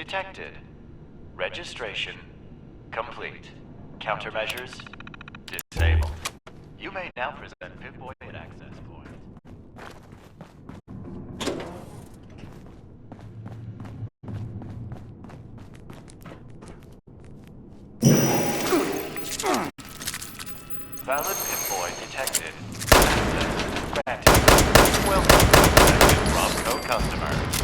detected. Registration complete. Countermeasures disabled. You may now present Pip-Boy at access point. Valid Pip-Boy detected. Access granted. Welcome to prospective Robco customer.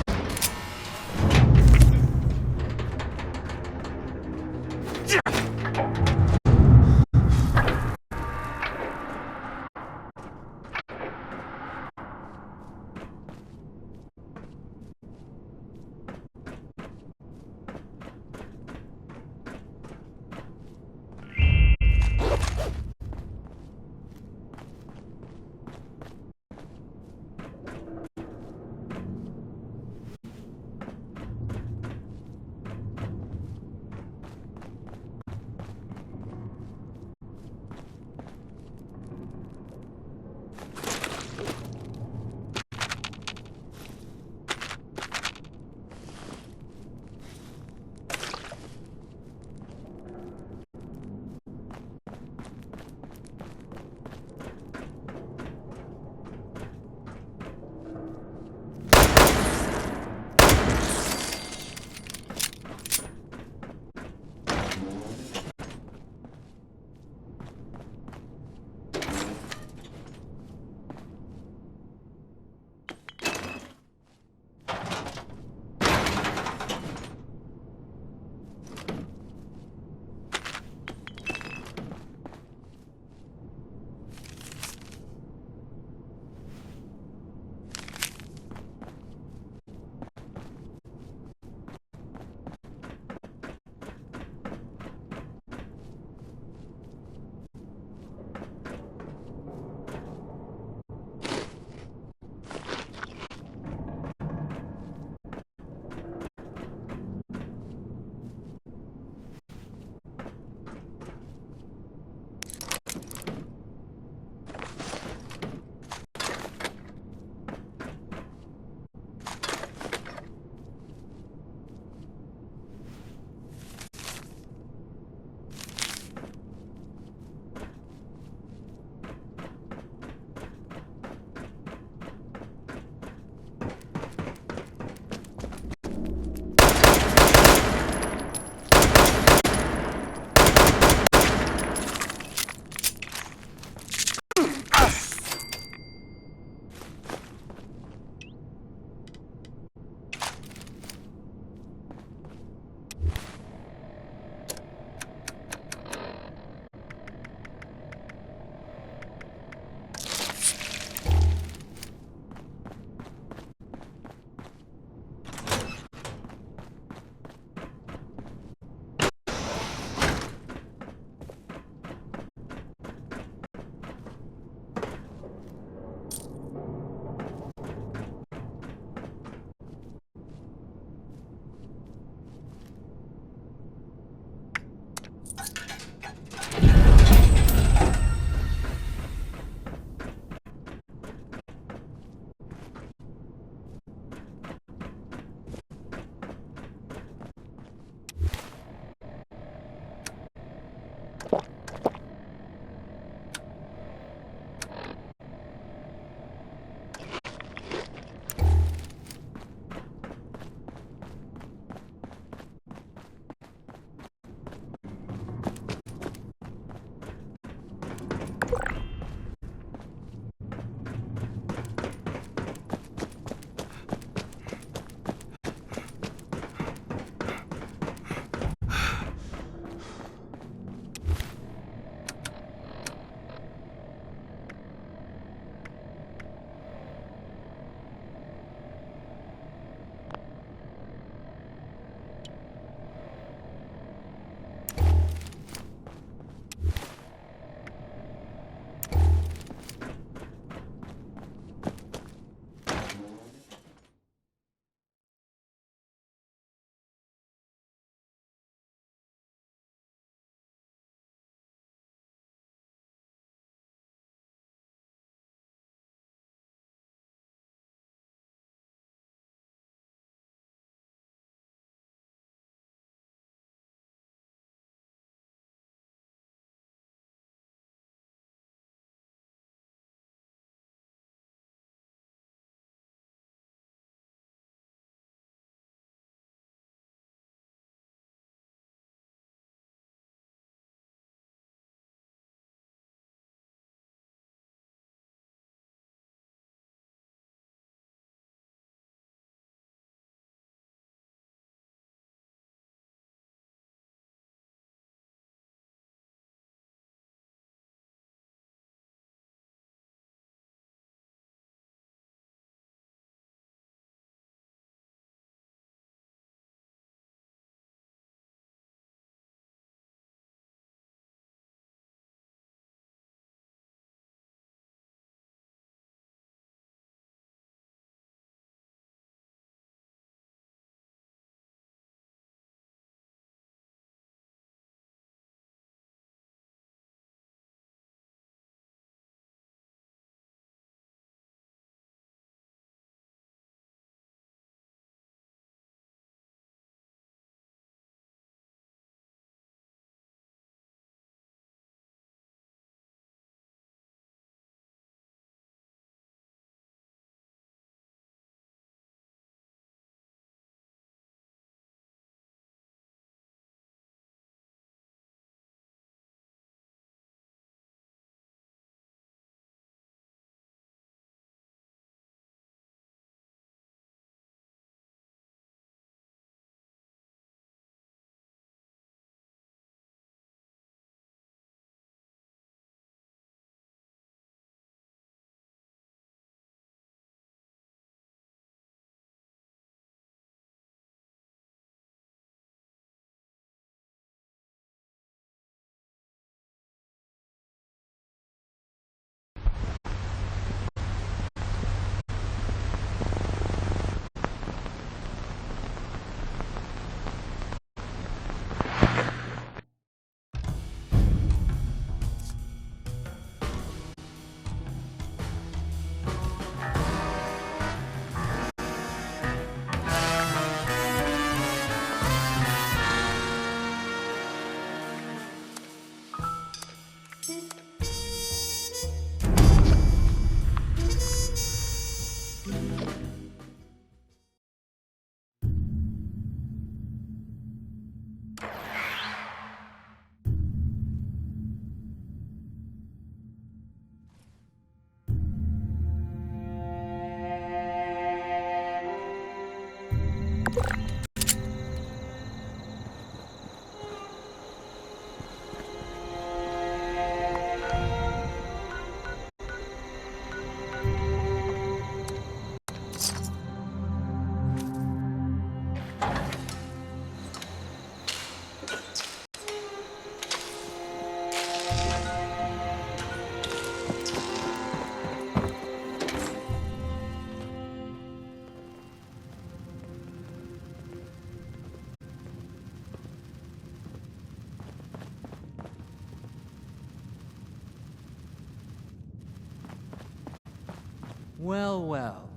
Well, well.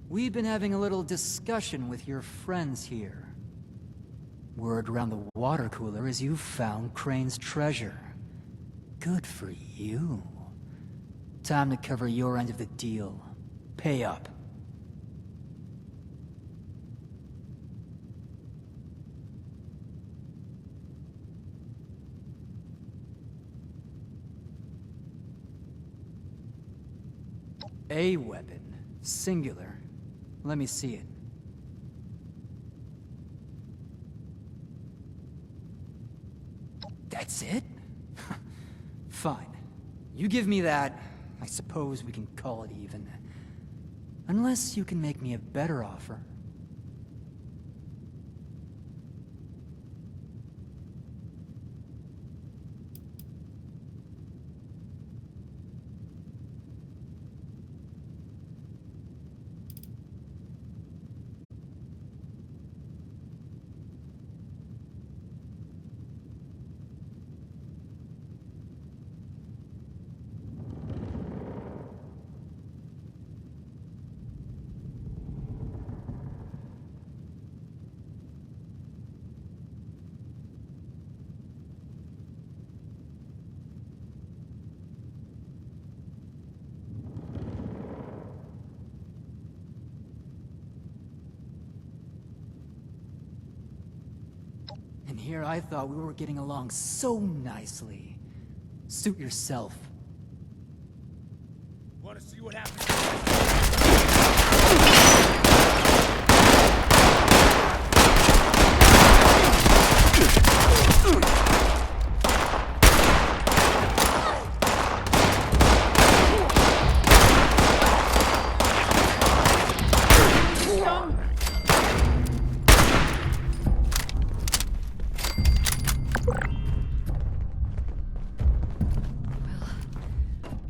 We've been having a little discussion with your friends here. Word around the water cooler is you found Crane's treasure. Good for you. Time to cover your end of the deal. Pay up. A weapon. Singular. Let me see it. That's it? Fine. You give me that, I suppose we can call it even. Unless you can make me a better offer. And here I thought we were getting along so nicely. Suit yourself. Want to see what happens?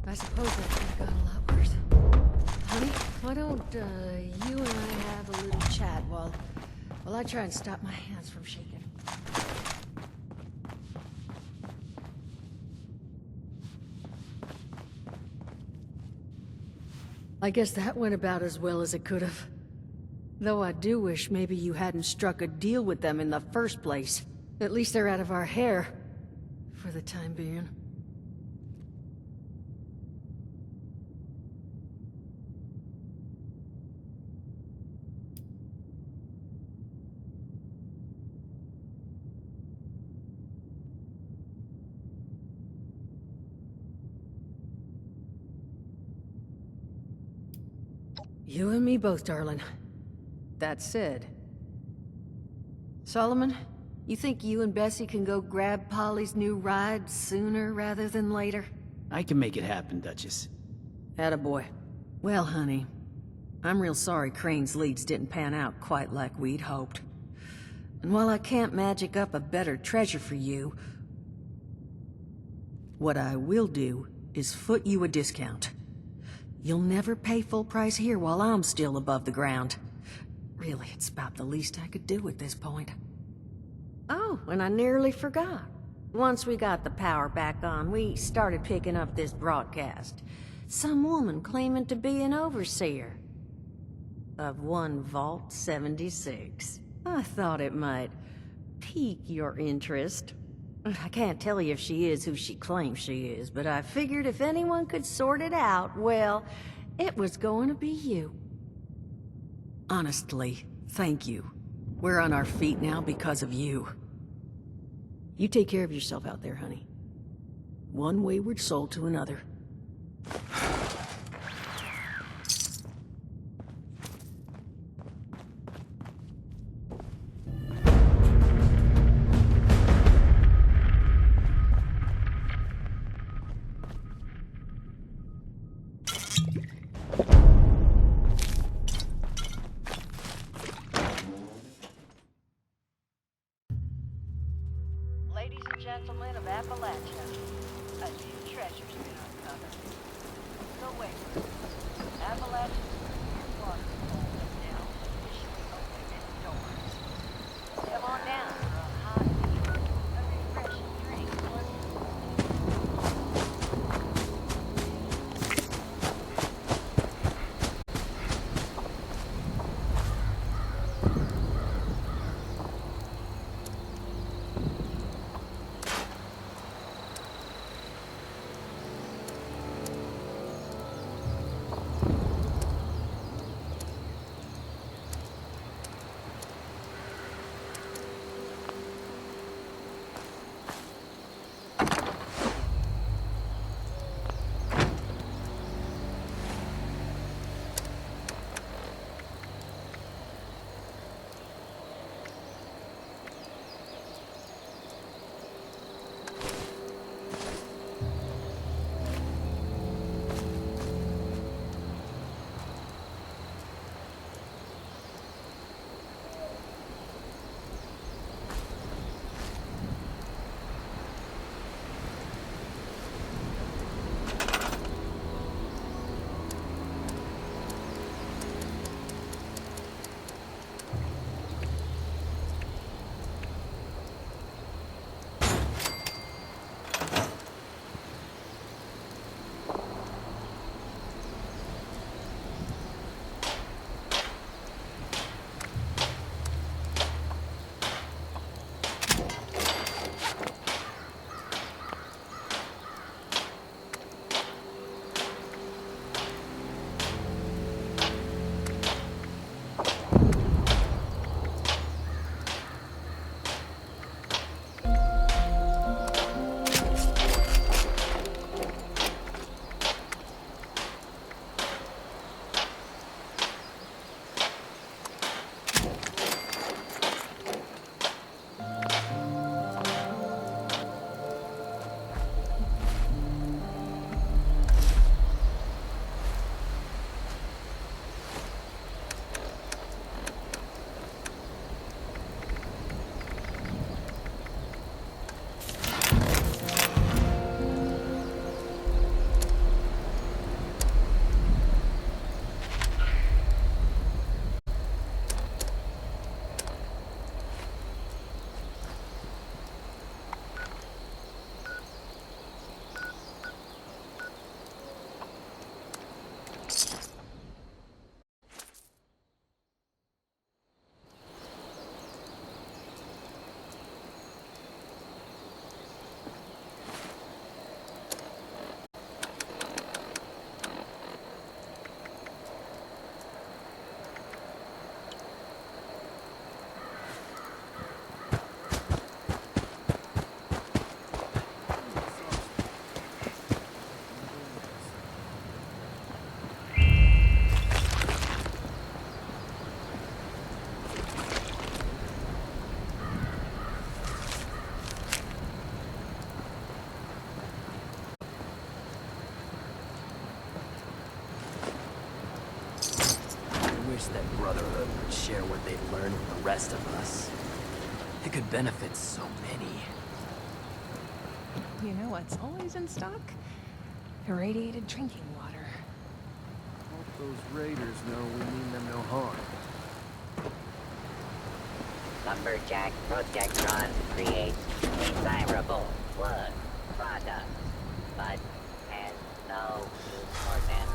I suppose that could have got a lot worse. Honey, why don't you and I have a little chat while I try and stop my hands from shaking? I guess that went about as well as it could have. Though I do wish maybe you hadn't struck a deal with them in the first place. At least they're out of our hair. For the time being. You and me both, darling. That said... Solomon, you think you and Bessie can go grab Polly's new ride sooner rather than later? I can make it happen, Duchess. Attaboy. Well, honey, I'm real sorry Crane's leads didn't pan out quite like we'd hoped. And while I can't magic up a better treasure for you, what I will do is foot you a discount. You'll never pay full price here while I'm still above the ground. Really, it's about the least I could do at this point. Oh, and I nearly forgot. Once we got the power back on, we started picking up this broadcast. Some woman claiming to be an overseer of one Vault 76. I thought it might pique your interest. I can't tell you if she is who she claims she is, but I figured if anyone could sort it out, well, it was going to be you. Honestly, thank you. We're on our feet now because of you. You take care of yourself out there, honey. One wayward soul to another. Ladies and gentlemen of Appalachia, a new treasure's been uncovered. Go westward. Appalachia's superior waterfall is now officially open its doors. Come on down for a hot meal, a refreshing drink, or wish that Brotherhood would share what they've learned with the rest of us. It could benefit so many. You know what's always in stock? Irradiated drinking water. Hope those raiders know we mean them no harm. Lumberjack Protectron creates desirable wood products, but has no use for them.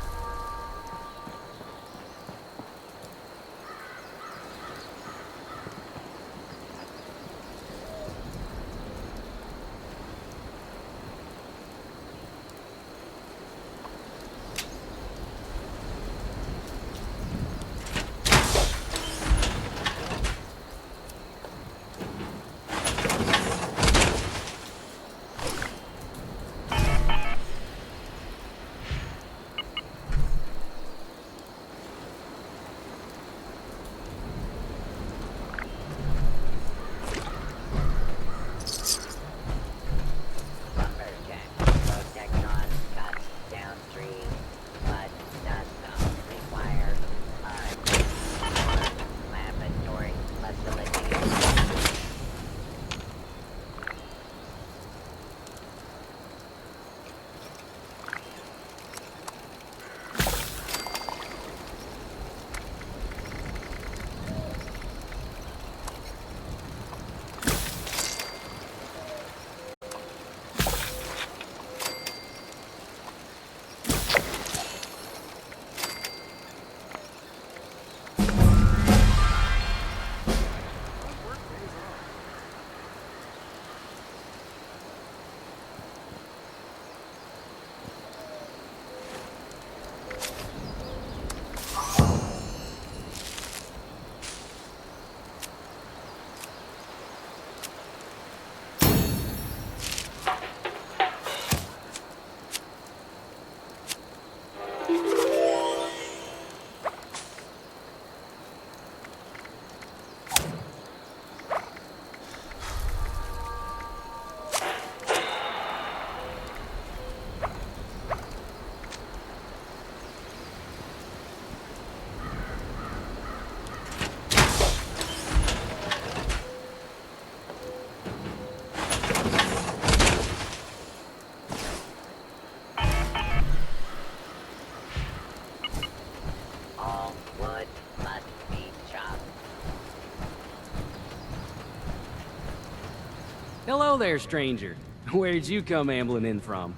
Hello there, stranger. Where'd you come ambling in from?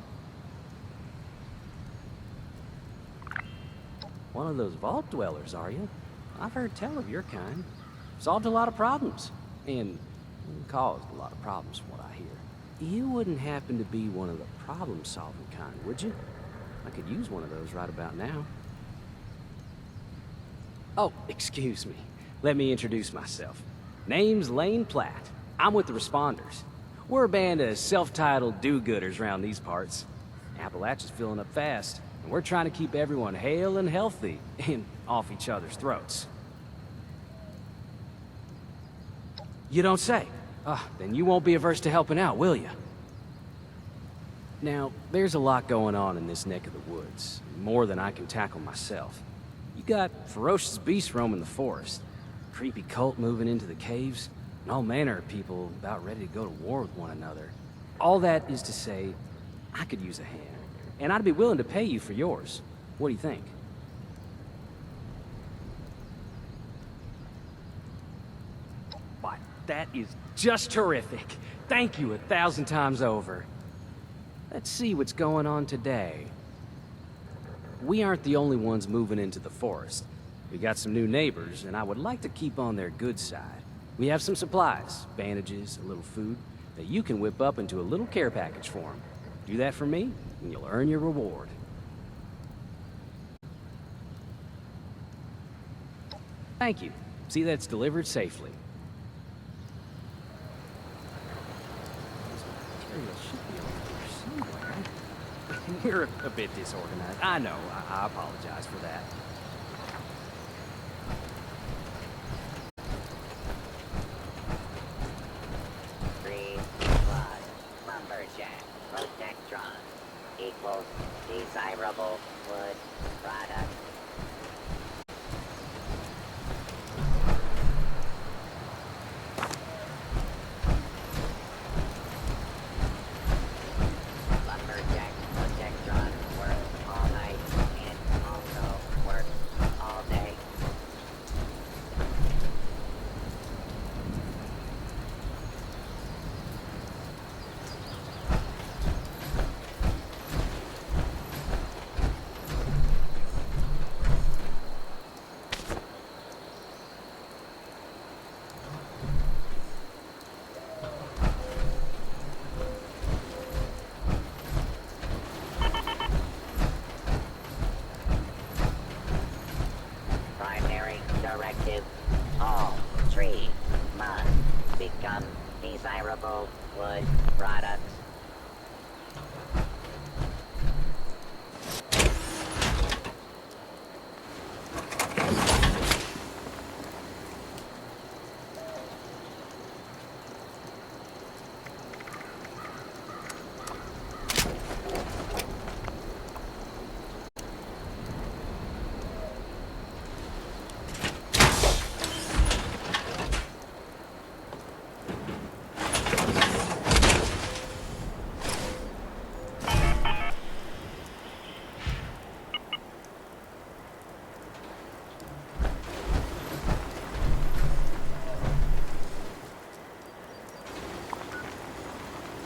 One of those vault dwellers, are you? I've heard tell of your kind. Solved a lot of problems. And caused a lot of problems from what I hear. You wouldn't happen to be one of the problem-solving kind, would you? I could use one of those right about now. Oh, excuse me. Let me introduce myself. Name's Lane Platt. I'm with the Responders. We're a band of self-titled do-gooders around these parts. Appalachia's filling up fast, and we're trying to keep everyone hale and healthy and off each other's throats. You don't say? Then you won't be averse to helping out, will you? Now, there's a lot going on in this neck of the woods, more than I can tackle myself. You got ferocious beasts roaming the forest, creepy cult moving into the caves, and all manner of people about ready to go to war with one another. All that is to say, I could use a hand, and I'd be willing to pay you for yours. What do you think? Why, that is just terrific. Thank you 1,000 times over. Let's see what's going on today. We aren't the only ones moving into the forest. We got some new neighbors, and I would like to keep on their good side. We have some supplies, bandages, a little food, that you can whip up into a little care package for them. Do that for me, and you'll earn your reward. Thank you. See that it's delivered safely. This material should be over here somewhere. We're a bit disorganized. I know. I apologize for that. Lumberjack Protectron equals desirable wood product. desirable wood products.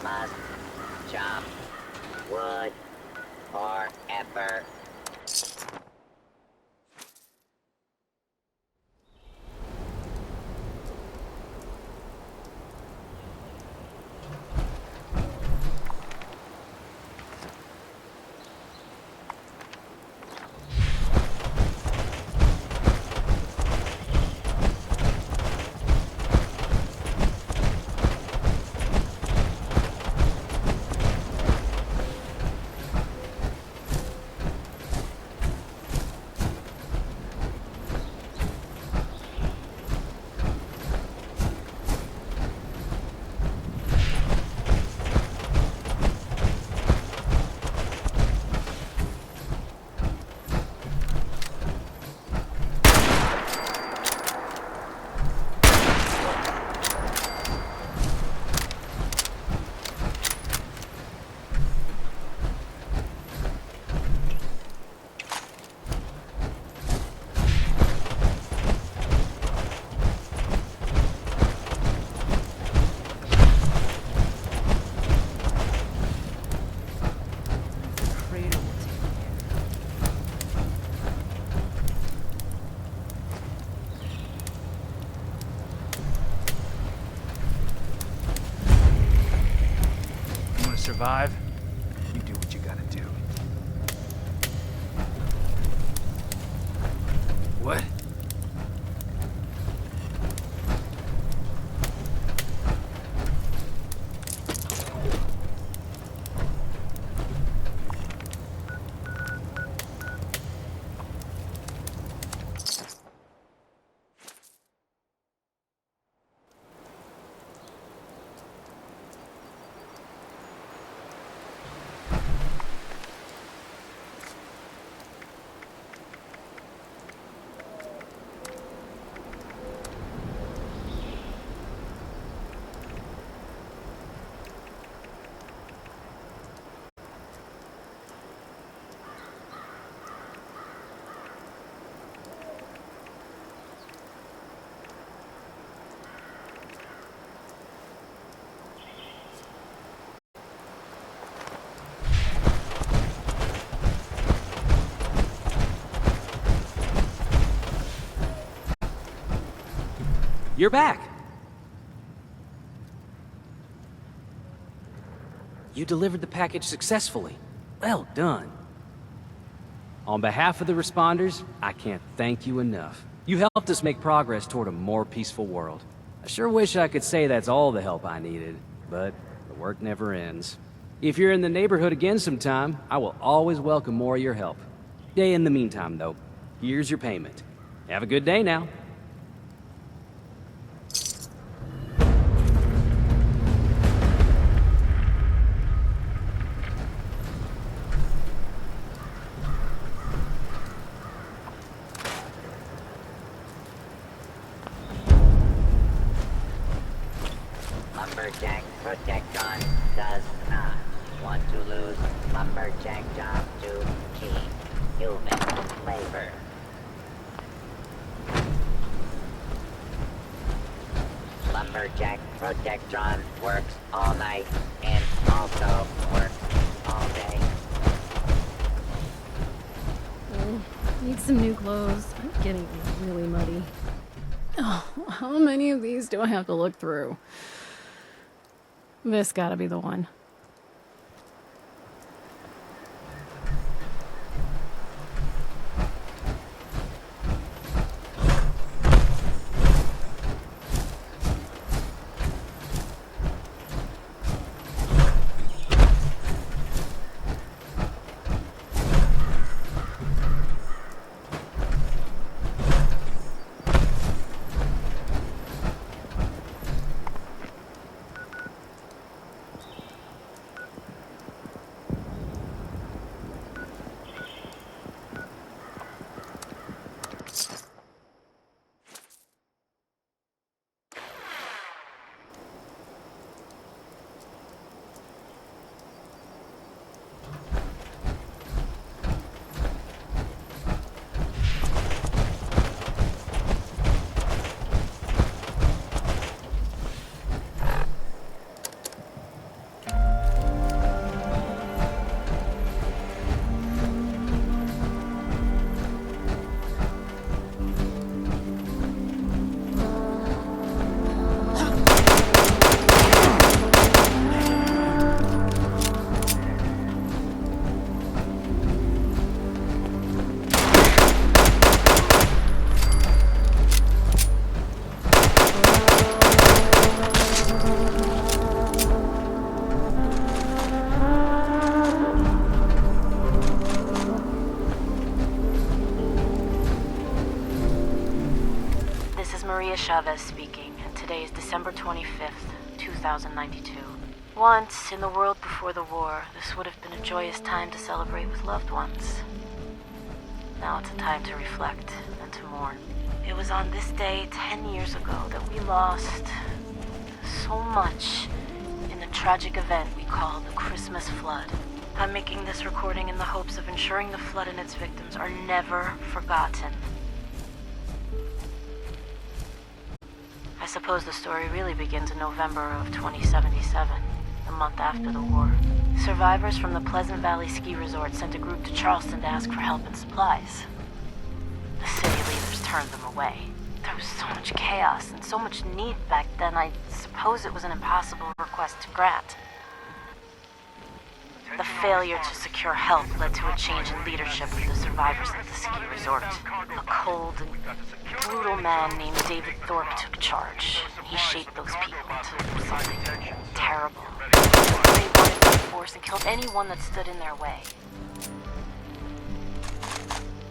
Must chop wood forever. You wanna survive? You do what you gotta do. What? You're back! You delivered the package successfully. Well done. On behalf of the responders, I can't thank you enough. You helped us make progress toward a more peaceful world. I sure wish I could say that's all the help I needed, but the work never ends. If you're in the neighborhood again sometime, I will always welcome more of your help. In the meantime, though, here's your payment. Have a good day now. Lumberjack Protectron does not want to lose Lumberjack job to cheap human labor. Lumberjack Protectron works all night and also works all day. Need some new clothes. I'm getting really muddy. Oh, how many of these do I have to look through? This gotta be the one. Maria Chavez speaking, and today is December 25th, 2092. Once, in the world before the war, this would have been a joyous time to celebrate with loved ones. Now it's a time to reflect and to mourn. It was on this day 10 years ago that we lost so much in the tragic event we call the Christmas flood. I'm making this recording in the hopes of ensuring the flood and its victims are never forgotten. I suppose the story really begins in November of 2077, the month after the war. Survivors from the Pleasant Valley Ski Resort sent a group to Charleston to ask for help and supplies. The city leaders turned them away. There was so much chaos and so much need back then, I suppose it was an impossible request to grant. The failure to secure help led to a change in leadership of the survivors at the ski resort. A cold and brutal man named David Thorpe took charge. He shaped those people into something terrible. They wanted by force and killed anyone that stood in their way.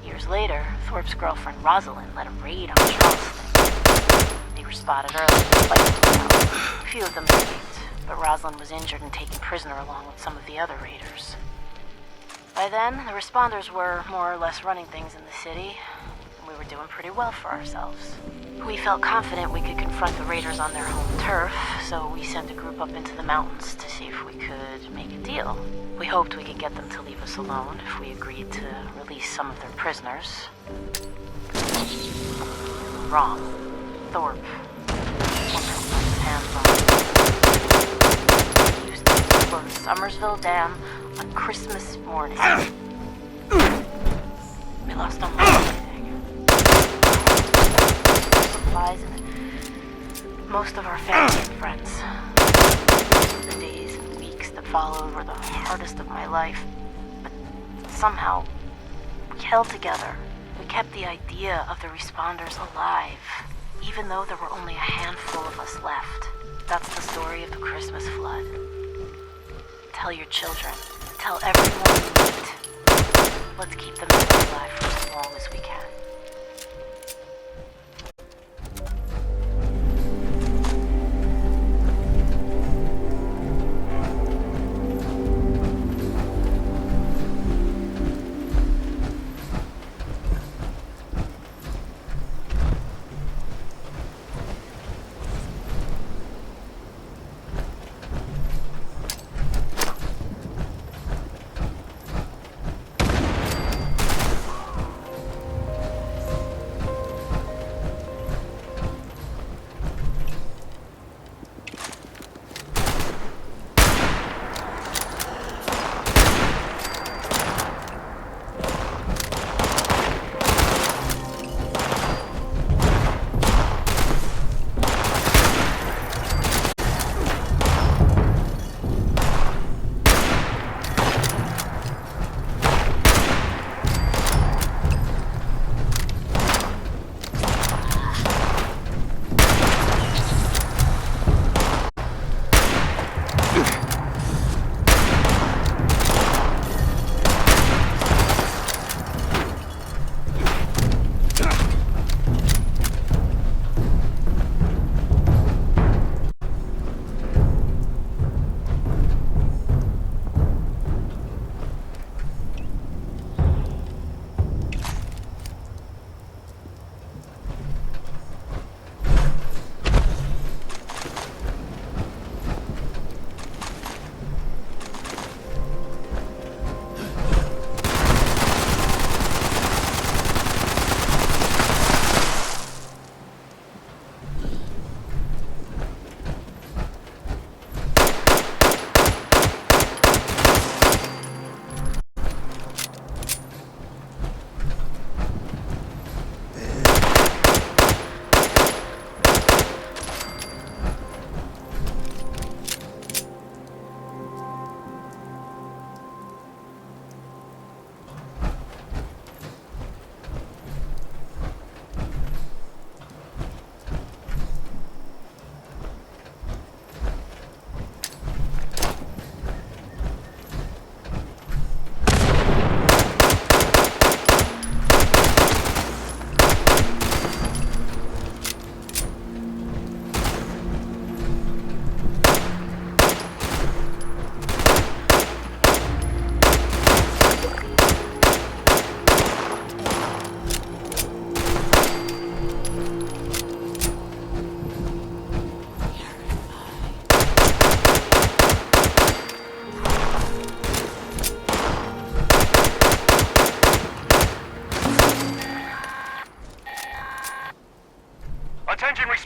Years later, Thorpe's girlfriend Rosalind led a raid on Charleston. They were spotted early despite the help. A few of them escaped, but Rosalind was injured and taken prisoner along with some of the other raiders. By then, the responders were more or less running things in the city, and we were doing pretty well for ourselves. We felt confident we could confront the raiders on their home turf, so we sent a group up into the mountains to see if we could make a deal. We hoped we could get them to leave us alone if we agreed to release some of their prisoners. Wrong. Thorpe wasn't put his hands on them. He used to explore the Summersville Dam on Christmas morning. We lost almost everything. Supplies and most of our family and friends. The days and weeks that followed were the hardest of my life, but somehow we held together. We kept the idea of the responders alive, even though there were only a handful of us left. That's the story of the Christmas flood. Tell your children. Tell everyone you meet. Let's keep them alive for as long as we can.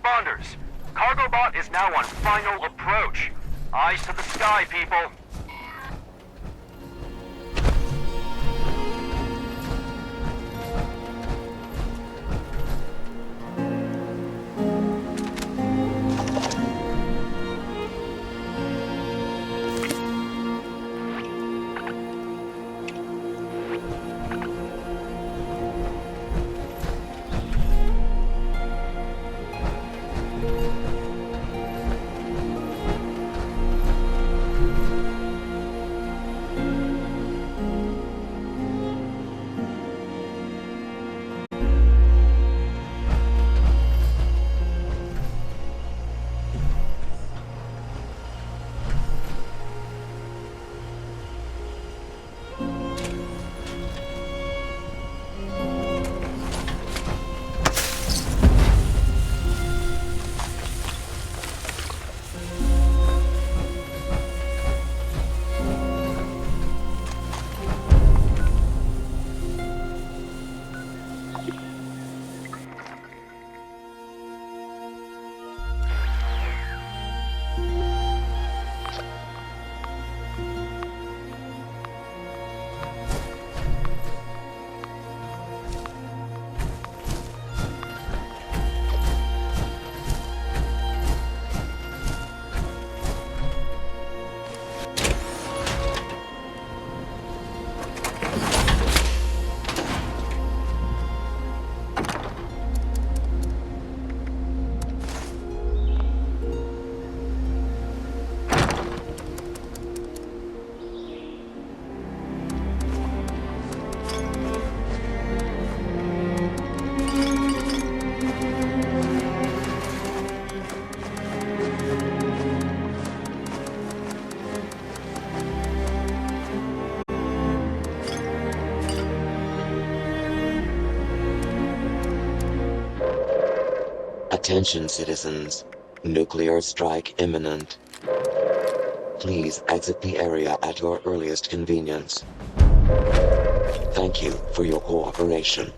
responders. Cargo bot is now on final approach. Eyes to the sky, people. Attention citizens, nuclear strike imminent. Please exit the area at your earliest convenience. Thank you for your cooperation.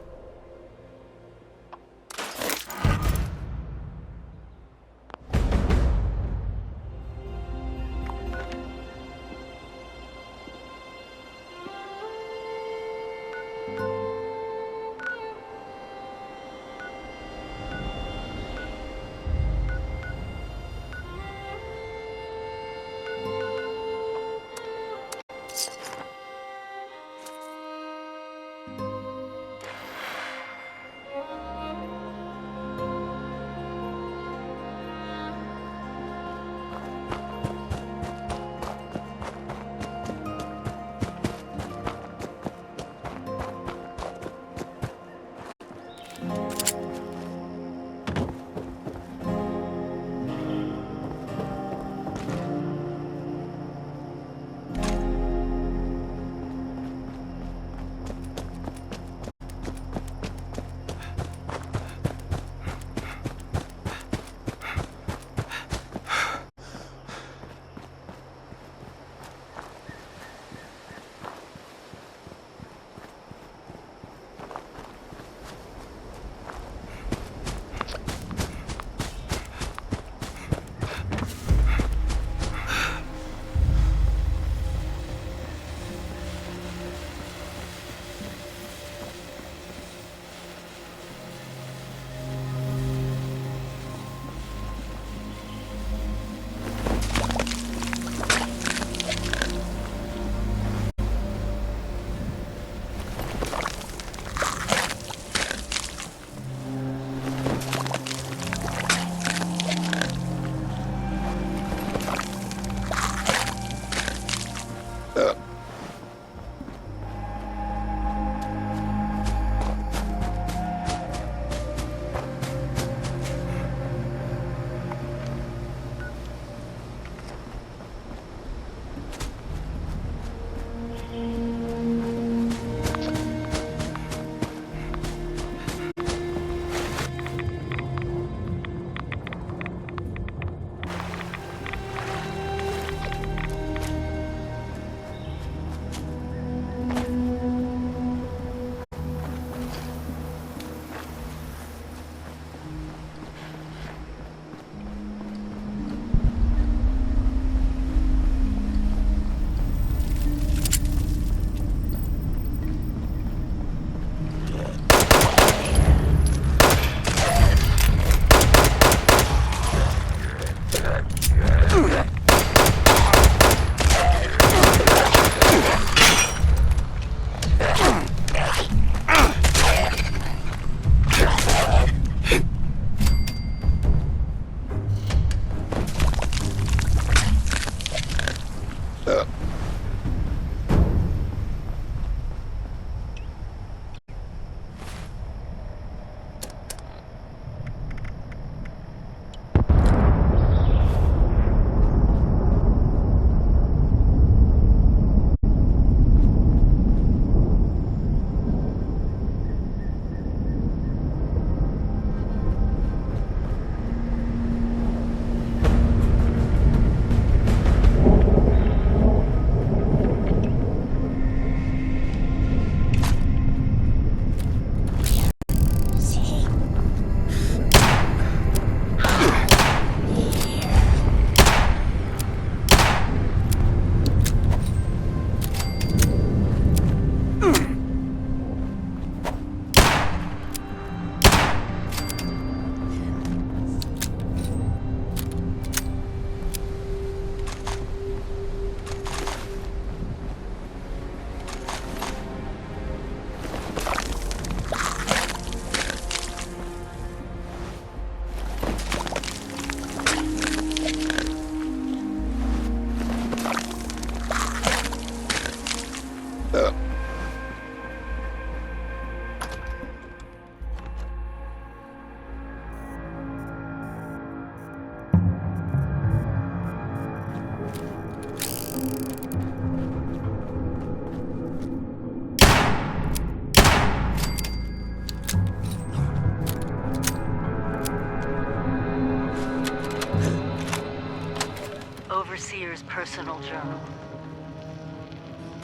father's personal journal.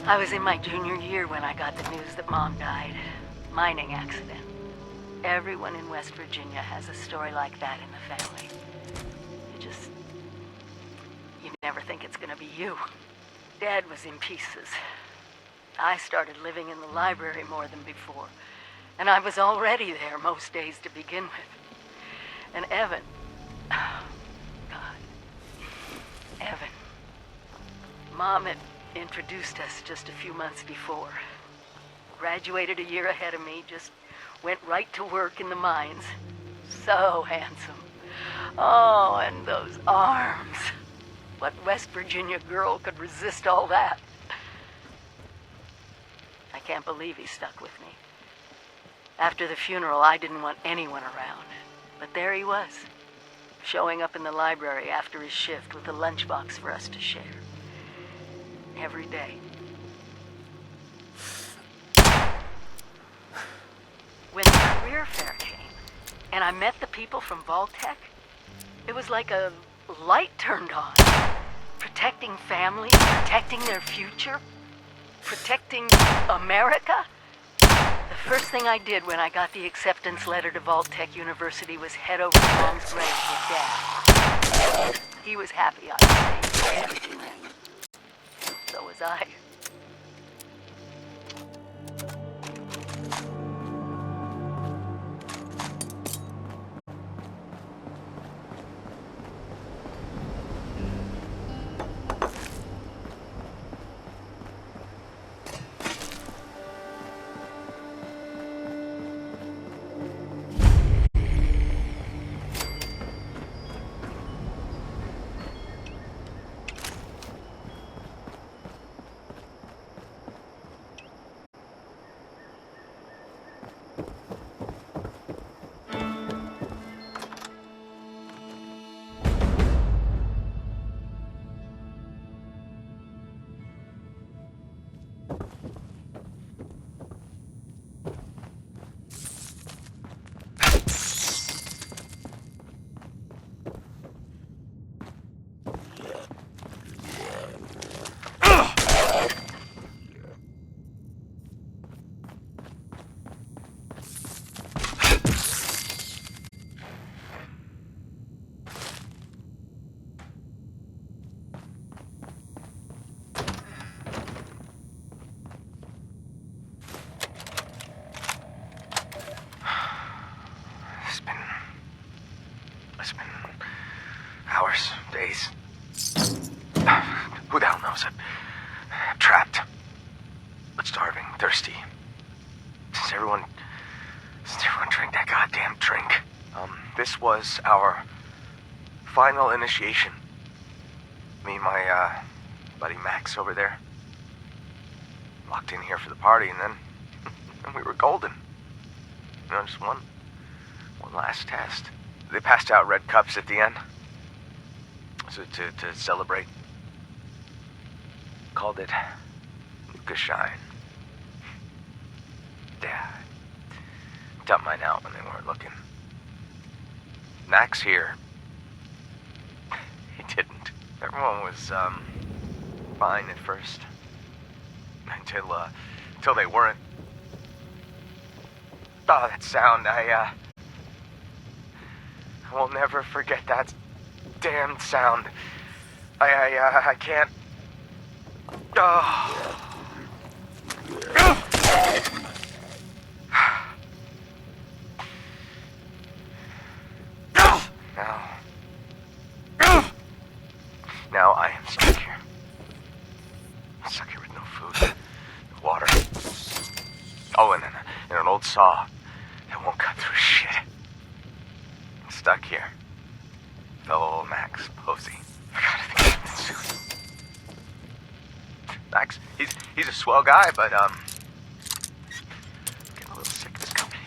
I was in my junior year when I got the news that Mom died. Mining accident. Everyone in West Virginia has a story like that in the family. You never think it's gonna be you. Dad was in pieces. I started living in the library more than before, and I was already there most days to begin with. And Evan, oh, God, Evan. Mom had introduced us just a few months before. Graduated a year ahead of me, just went right to work in the mines. So handsome. Oh, and those arms. What West Virginia girl could resist all that? I can't believe he stuck with me. After the funeral, I didn't want anyone around. But there he was, showing up in the library after his shift with a lunchbox for us to share. Every day. When the career fair came, and I met the people from Vault-Tec, it was like a light turned on. Protecting families, protecting their future, protecting America. The first thing I did when I got the acceptance letter to Vault-Tec University was head over to Mom's grave with Dad. He was happy I stayed. So was I. It's been hours, days. Who the hell knows? I'm trapped. But starving, thirsty. Since everyone drank that goddamn drink. This was our final initiation. Me and my, buddy Max over there. Locked in here for the party, and then we were golden. You know, just one last test. They passed out red cups at the end. So to celebrate. Called it Nuka Shine. Yeah. Dumped mine out when they weren't looking. Max here. He didn't. Everyone was, fine at first. Until they weren't. Oh, that sound, I will never forget that damn sound. I can't. Oh. Now I am stuck here. Stuck here with no food, no water. Oh, and an old saw that won't cut through shit. Stuck here. The old Max Posey. I gotta think of it soon. Max, he's a swell guy, but getting a little sick of his company.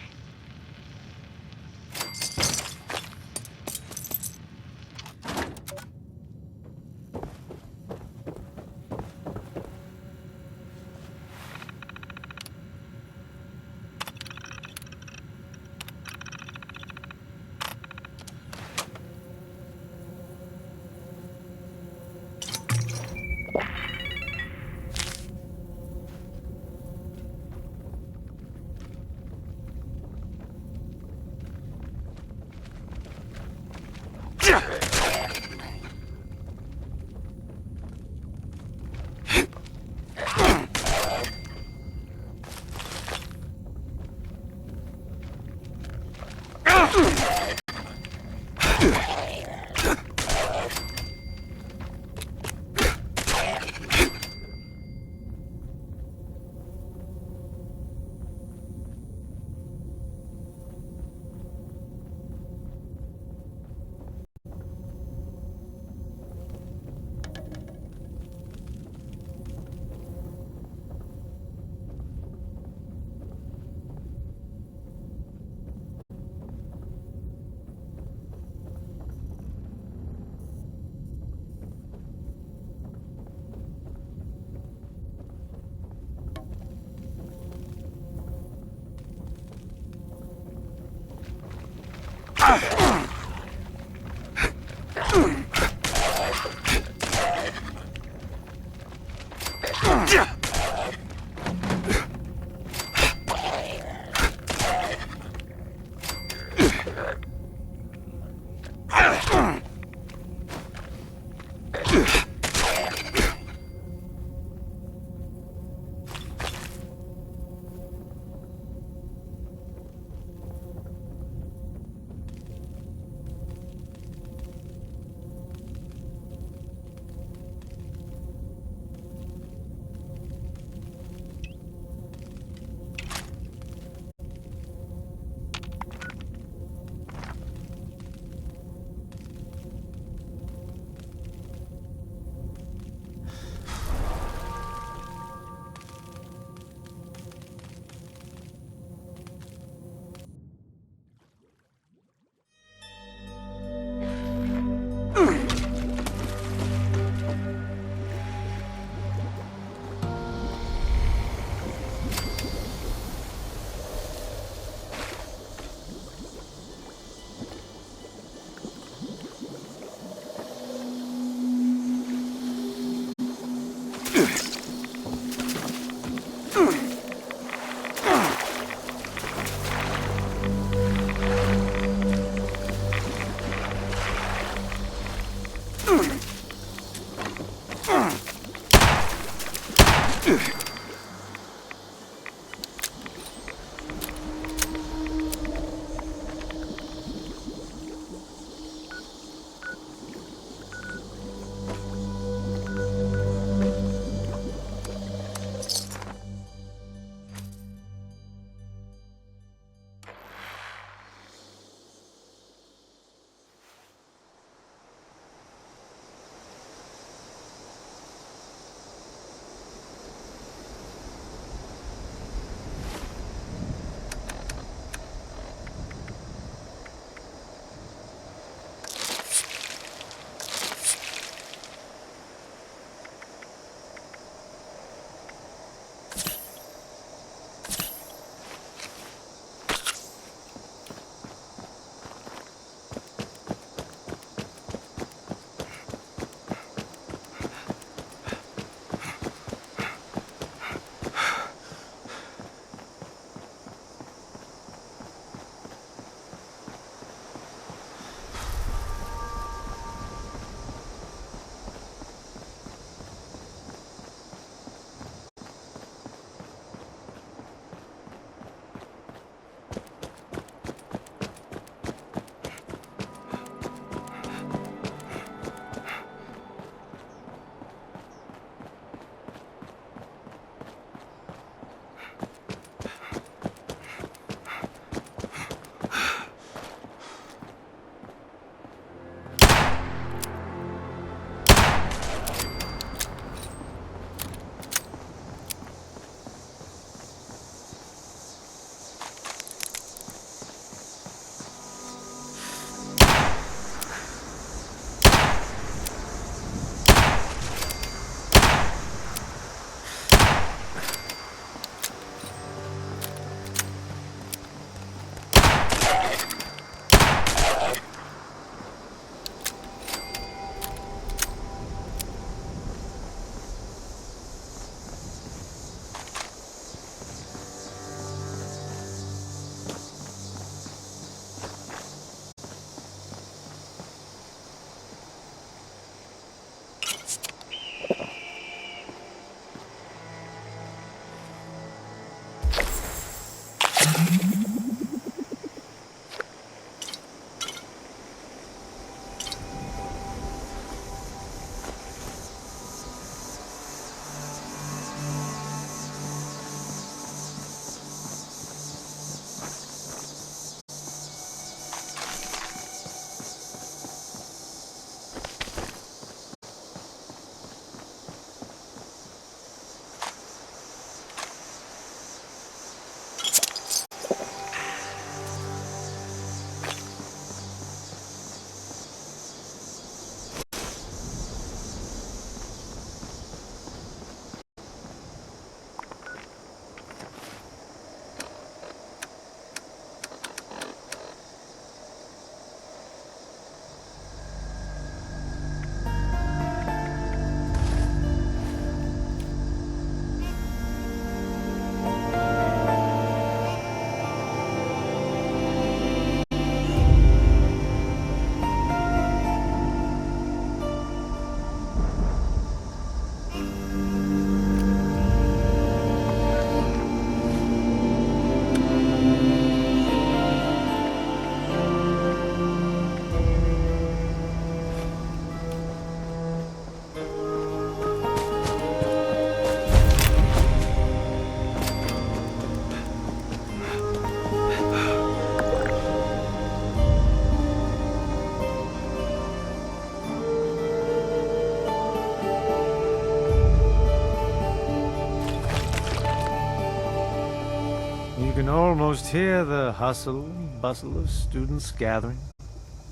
can almost hear the hustle and bustle of students gathering,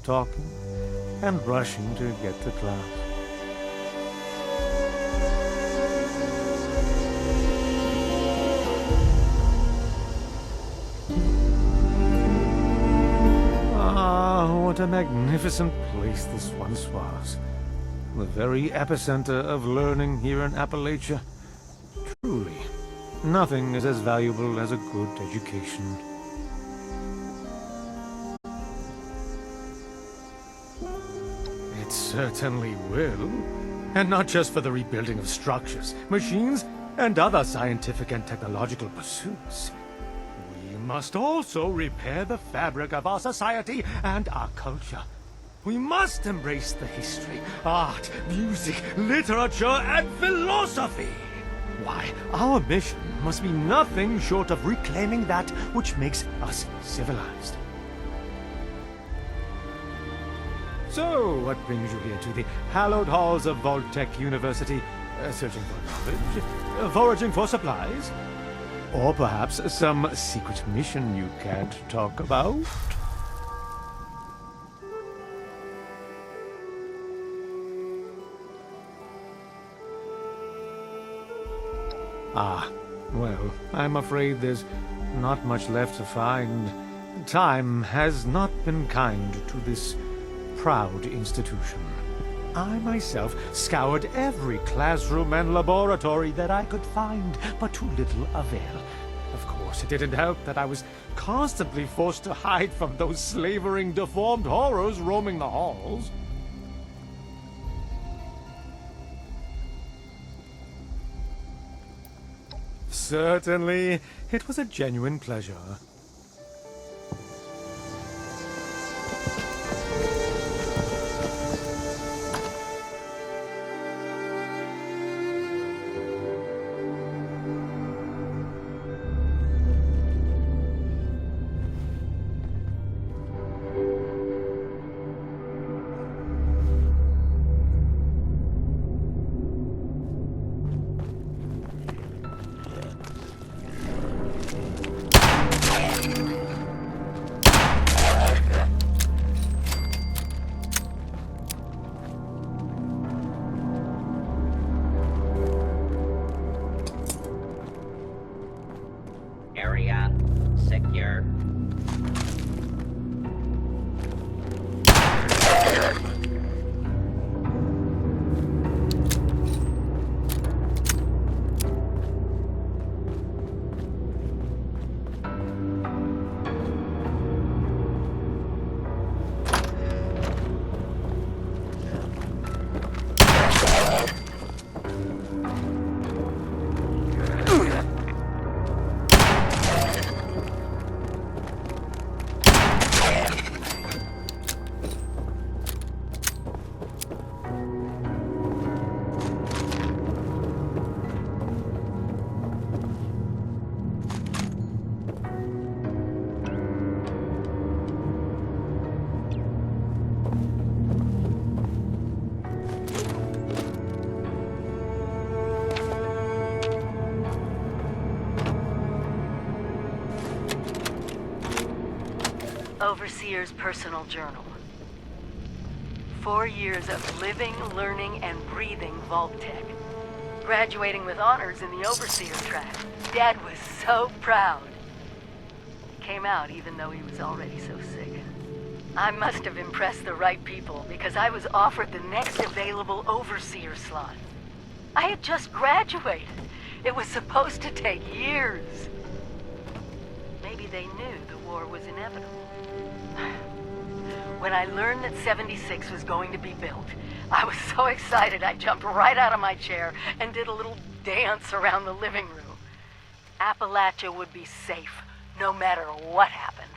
talking, and rushing to get to class. Ah, what a magnificent place this once was. The very epicenter of learning here in Appalachia. Truly, nothing is as valuable as a good education. It certainly will. And not just for the rebuilding of structures, machines, and other scientific and technological pursuits. We must also repair the fabric of our society and our culture. We must embrace the history, art, music, literature, and philosophy. Why, our mission must be nothing short of reclaiming that which makes us civilized. So, what brings you here to the hallowed halls of Vault-Tec University? Searching for knowledge? Foraging for supplies? Or perhaps some secret mission you can't talk about? Ah, well, I'm afraid there's not much left to find. Time has not been kind to this proud institution. I myself scoured every classroom and laboratory that I could find, but to little avail. Of course, it didn't help that I was constantly forced to hide from those slavering, deformed horrors roaming the halls. Certainly, it was a genuine pleasure. Area secure. Overseer's personal journal. 4 years of living, learning, and breathing Vault-Tec. Graduating with honors in the Overseer track. Dad was so proud. Came out even though he was already so sick. I must have impressed the right people because I was offered the next available Overseer slot. I had just graduated. It was supposed to take years. Maybe they knew the war was inevitable. When I learned that 76 was going to be built, I was so excited I jumped right out of my chair and did a little dance around the living room. Appalachia would be safe, no matter what happened.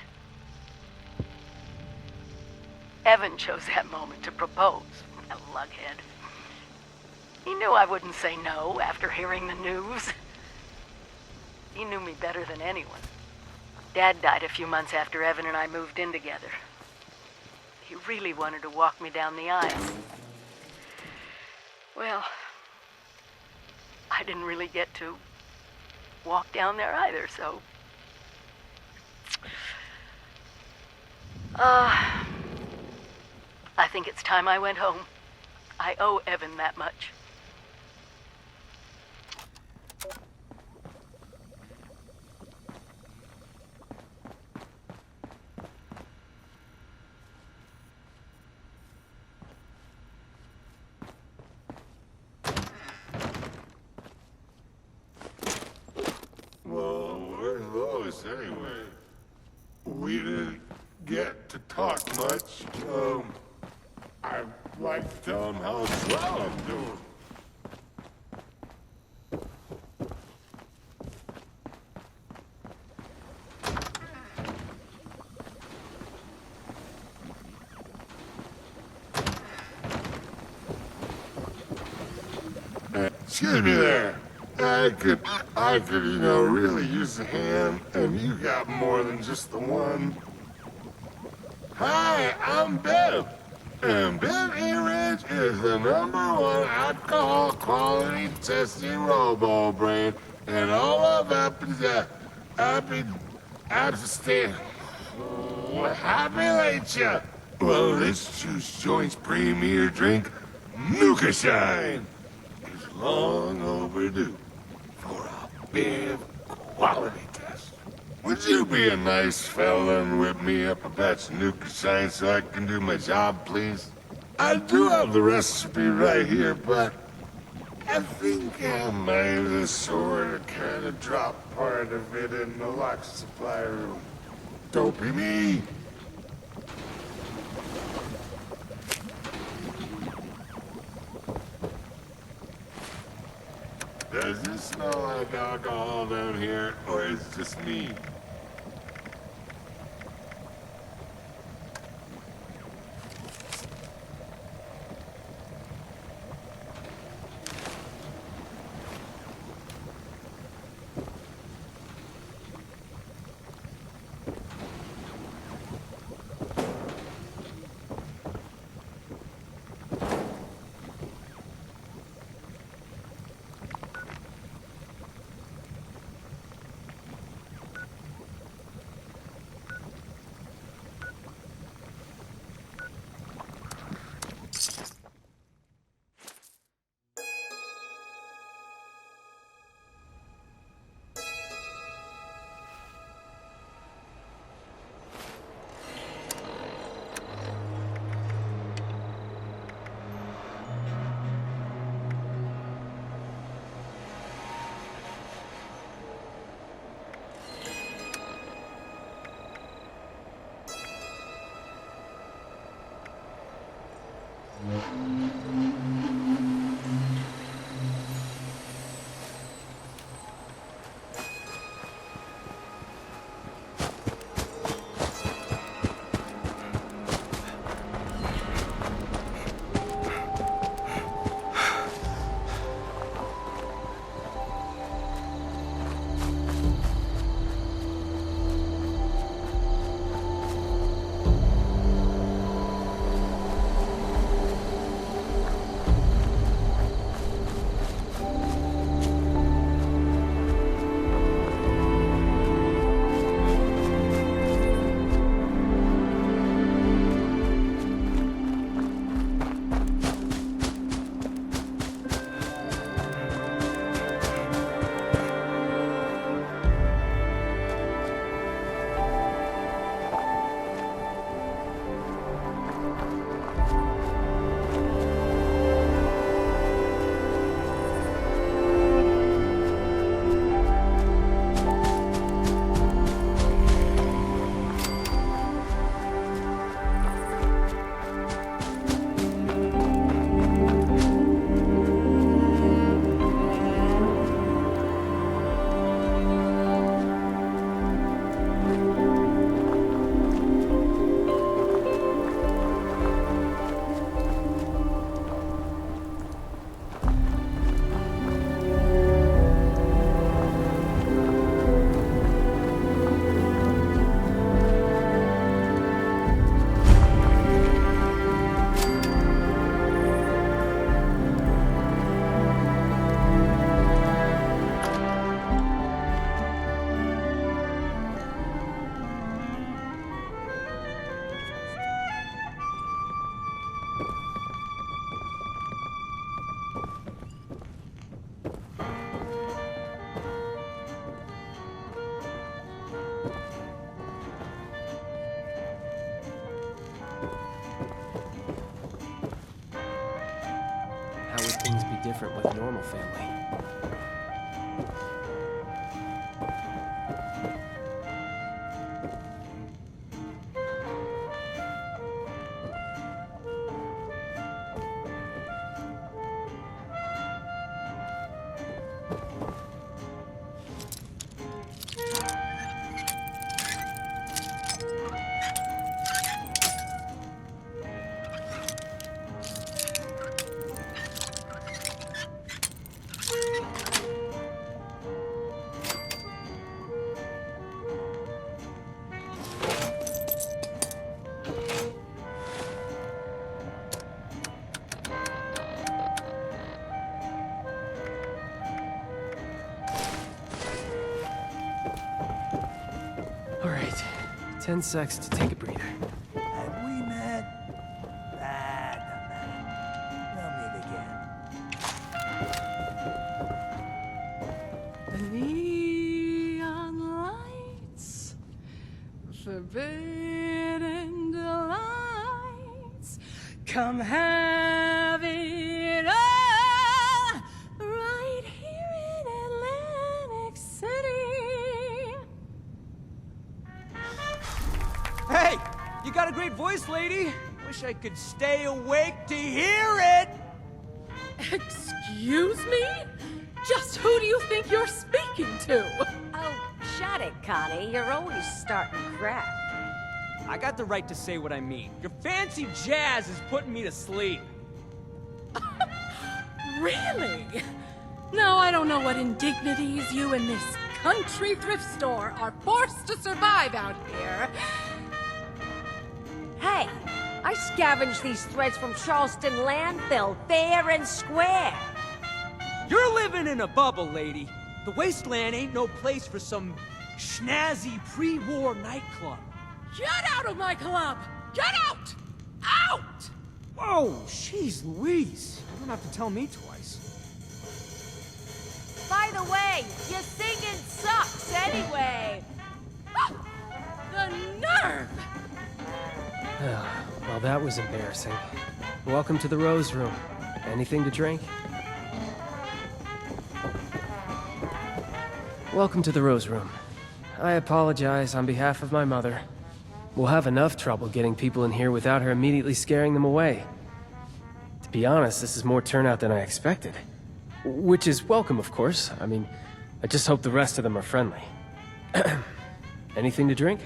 Evan chose that moment to propose, a lughead. He knew I wouldn't say no after hearing the news. He knew me better than anyone. Dad died a few months after Evan and I moved in together. He really wanted to walk me down the aisle. Well, I didn't really get to walk down there either, so I think it's time I went home. I owe Evan that much. Well, where's Lois anyway? We didn't get to talk much. I'd like to tell him how well I'm doing. Excuse me there. I could, really use a hand, and you got more than just the one. Hi, I'm Bev, and Bev A-Ranch is the #1 alcohol quality testing robo brand, and all of Appalachia. Well, this juice joint's premier drink, Nuka Shine, is long overdue for a Bev quality test. Would you be a nice fella and whip me up a batch of Nuka Shine so I can do my job, please? I do have the recipe right here, but I think I might have sort of kind of dropped part of it in the lock supply room. Don't be me. Does it smell like alcohol down here, or is it just me? different with a normal family. All right, 10 secs to take a breather. Have we met? We'll meet again. Neon lights, forbidden delights, come have it all, right here in Atlantic City. Hey, you got a great voice, lady. Wish I could stay awake to hear it. Excuse me? Just who do you think you're speaking to? Oh, shut it, Connie. You're always starting crap. I got the right to say what I mean. Your fancy jazz is putting me to sleep. Really? Now I don't know what indignities you and this country thrift store are forced to survive out here. Hey, I scavenged these threads from Charleston landfill, fair and square. You're living in a bubble, lady. The wasteland ain't no place for some snazzy pre-war nightclub. Get out of my club! Get out! Out! Whoa, jeez Louise. You don't have to tell me twice. By the way, your singing sucks anyway. The nerve! Well, that was embarrassing. Welcome to the Rose Room. Anything to drink? Welcome to the Rose Room. I apologize on behalf of my mother. We'll have enough trouble getting people in here without her immediately scaring them away. To be honest, this is more turnout than I expected. Which is welcome, of course. I mean, I just hope the rest of them are friendly. Anything to drink?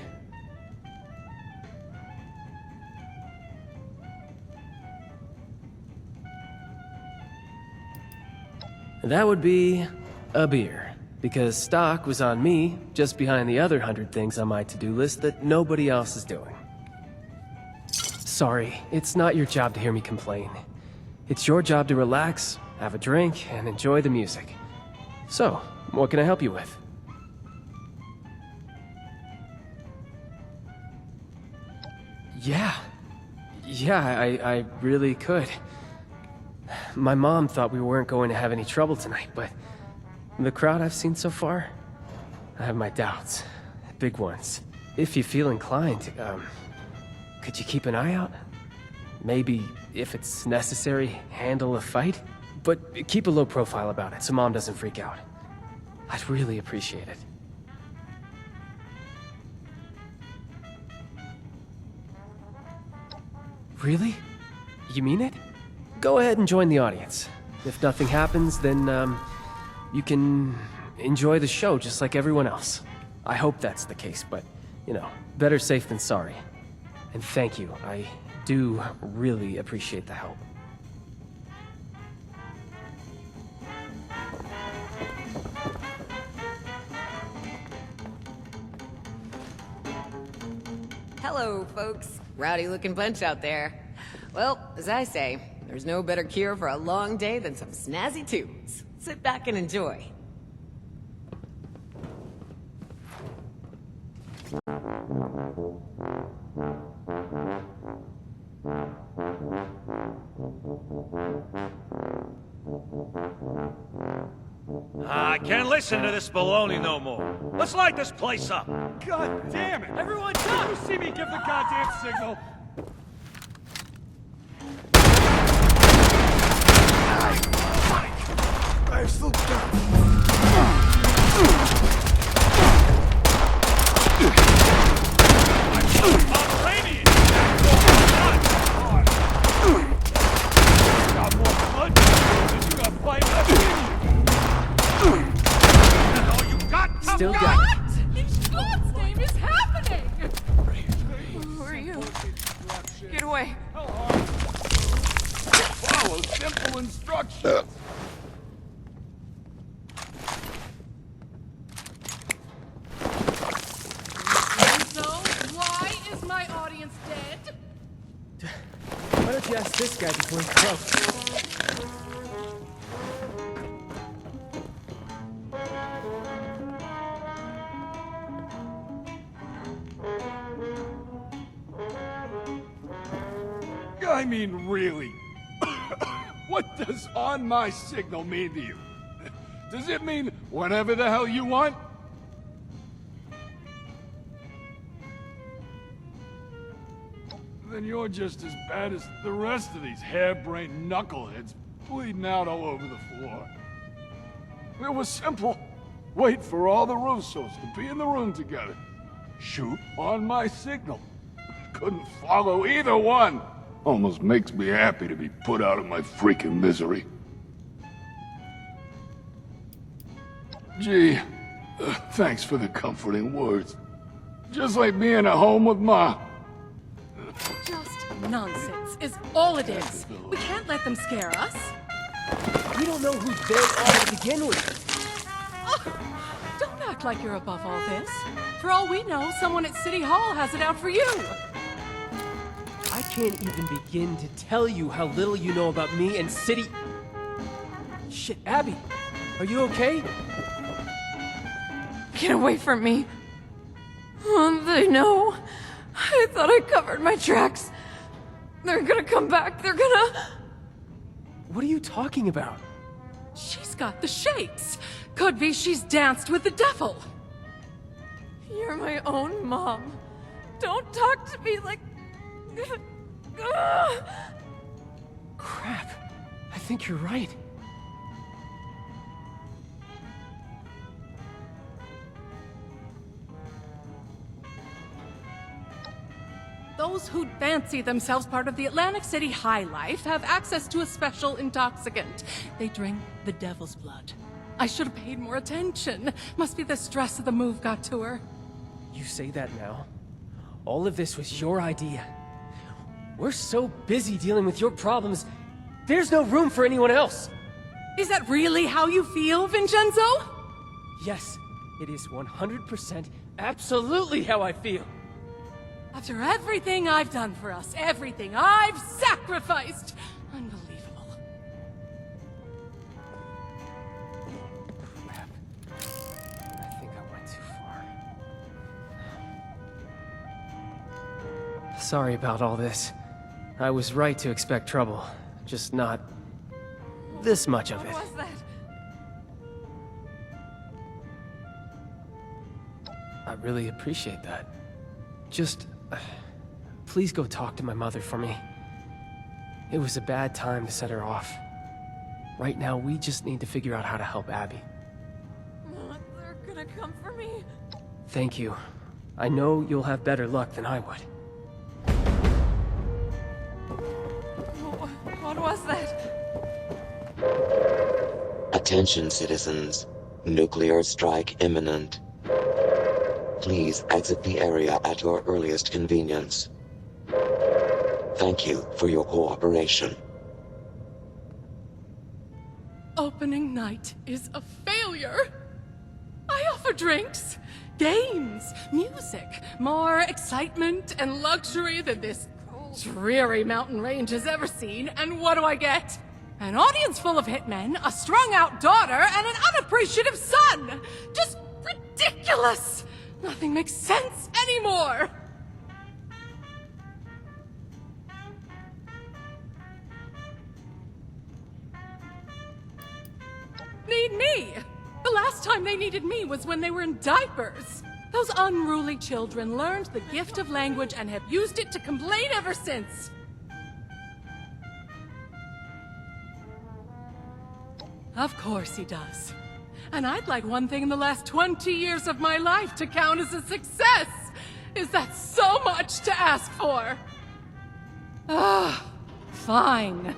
That would be a beer, because stock was on me, just behind the other 100 things on my to-do list that nobody else is doing. Sorry, it's not your job to hear me complain. It's your job to relax, have a drink, and enjoy the music. So, what can I help you with? Yeah, I really could. My mom thought we weren't going to have any trouble tonight, but the crowd I've seen so far, I have my doubts. Big ones. If you feel inclined, could you keep an eye out? Maybe, if it's necessary, handle a fight? But keep a low profile about it so Mom doesn't freak out. I'd really appreciate it. Really? You mean it? Go ahead and join the audience. If nothing happens, then, you can enjoy the show just like everyone else. I hope that's the case, but, you know, better safe than sorry. And thank you. I do really appreciate the help. Hello, folks. Rowdy looking bunch out there. Well, as I say, there's no better cure for a long day than some snazzy tunes. Sit back and enjoy. I can't listen to this baloney no more. Let's light this place up. God damn it! Everyone stop! You see me give the goddamn signal! still got Still got it. What in God's name is happening? Who are you? Get away. Follow simple instructions. So, why is my audience dead? Why don't you ask this guy before he croaks? I mean, really? What does on my signal mean to you? Does it mean whenever the hell you want? Then you're just as bad as the rest of these harebrained knuckleheads bleeding out all over the floor. It was simple. Wait for all the Russos to be in the room together. Shoot on my signal. Couldn't follow either one. Almost makes me happy to be put out of my freaking misery. Gee, thanks for the comforting words. Just like being at home with Ma. Just nonsense is all it is. We can't let them scare us. We don't know who they are to begin with. Oh, don't act like you're above all this. For all we know, someone at City Hall has it out for you. I can't even begin to tell you how little you know about me and City... Shit, Abby, are you okay? Get away from me. Oh, they know. I thought I covered my tracks. They're gonna come back. They're gonna... What are you talking about? She's got the shakes. Could be she's danced with the devil. You're my own mom. Don't talk to me like... Crap. I think you're right. Those who'd fancy themselves part of the Atlantic City high life have access to a special intoxicant. They drink the devil's blood. I should have paid more attention. Must be the stress of the move got to her. You say that now? All of this was your idea. We're so busy dealing with your problems, there's no room for anyone else. Is that really how you feel, Vincenzo? Yes, it is 100% absolutely how I feel. After everything I've done for us, everything I've sacrificed. Unbelievable. Crap. I think I went too far. Sorry about all this. I was right to expect trouble, just not this much of it. What was that? I really appreciate that. Just, please go talk to my mother for me. It was a bad time to set her off. Right now, we just need to figure out how to help Abby. They're gonna come for me. Thank you. I know you'll have better luck than I would. What was that? Attention, citizens. Nuclear strike imminent. Please exit the area at your earliest convenience. Thank you for your cooperation. Opening night is a failure. I offer drinks, games, music, more excitement and luxury than this dreary mountain range has ever seen, and what do I get? An audience full of hitmen, a strung-out daughter, and an unappreciative son! Just ridiculous! Nothing makes sense anymore! Need me! The last time they needed me was when they were in diapers. Those unruly children learned the gift of language and have used it to complain ever since. Of course he does. And I'd like one thing in the last 20 years of my life to count as a success. Is that so much to ask for? Fine.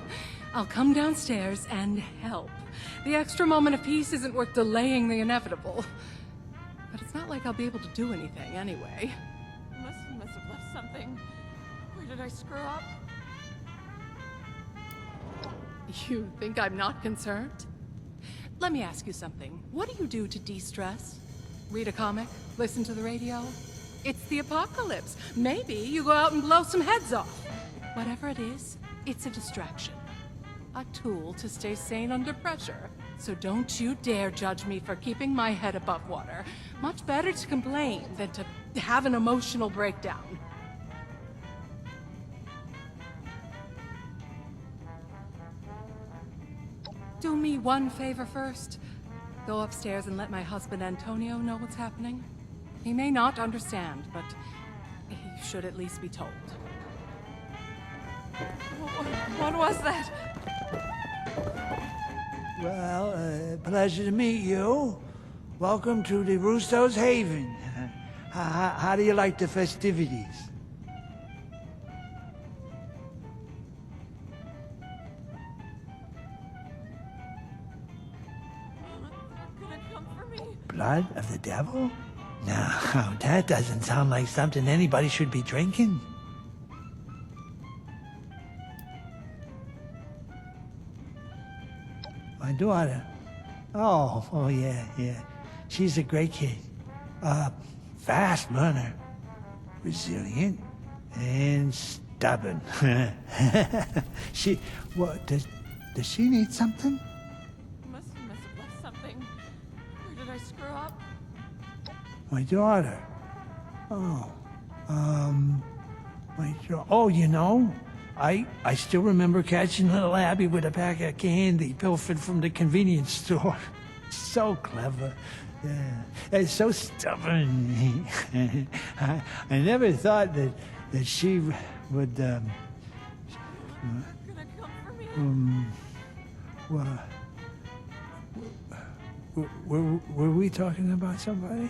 I'll come downstairs and help. The extra moment of peace isn't worth delaying the inevitable. But it's not like I'll be able to do anything anyway. Must have left something. Where did I screw up? You think I'm not concerned? Let me ask you something. What do you do to de-stress? Read a comic? Listen to the radio? It's the apocalypse. Maybe you go out and blow some heads off. Whatever it is, it's a distraction. A tool to stay sane under pressure. So don't you dare judge me for keeping my head above water. Much better to complain than to have an emotional breakdown. Do me one favor first. Go upstairs and let my husband Antonio know what's happening. He may not understand, but he should at least be told. What was that? Well, pleasure to meet you. Welcome to the Russo's Haven. How do you like the festivities? Blood of the devil? No, that doesn't sound like something anybody should be drinking. My daughter. Oh, yeah. She's a great kid. Fast learner. Resilient. And stubborn. What, does she need something? Must have left something. Where did I screw up? My daughter. You know, I still remember catching little Abby with a pack of candy pilfered from the convenience store. So clever. And so stubborn. I never thought that she would, were we talking about somebody?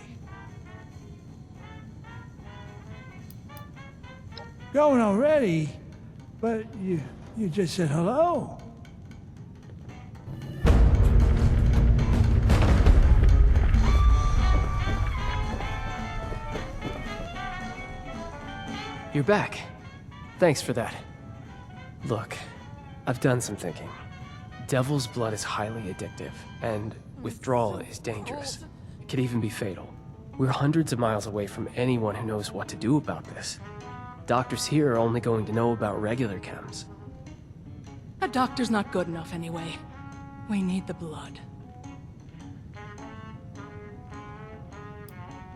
Going already? But you just said hello. You're back. Thanks for that. Look, I've done some thinking. Devil's blood is highly addictive, and withdrawal is dangerous. It could even be fatal. We're hundreds of miles away from anyone who knows what to do about this. Doctors here are only going to know about regular chems. A doctor's not good enough anyway. We need the blood.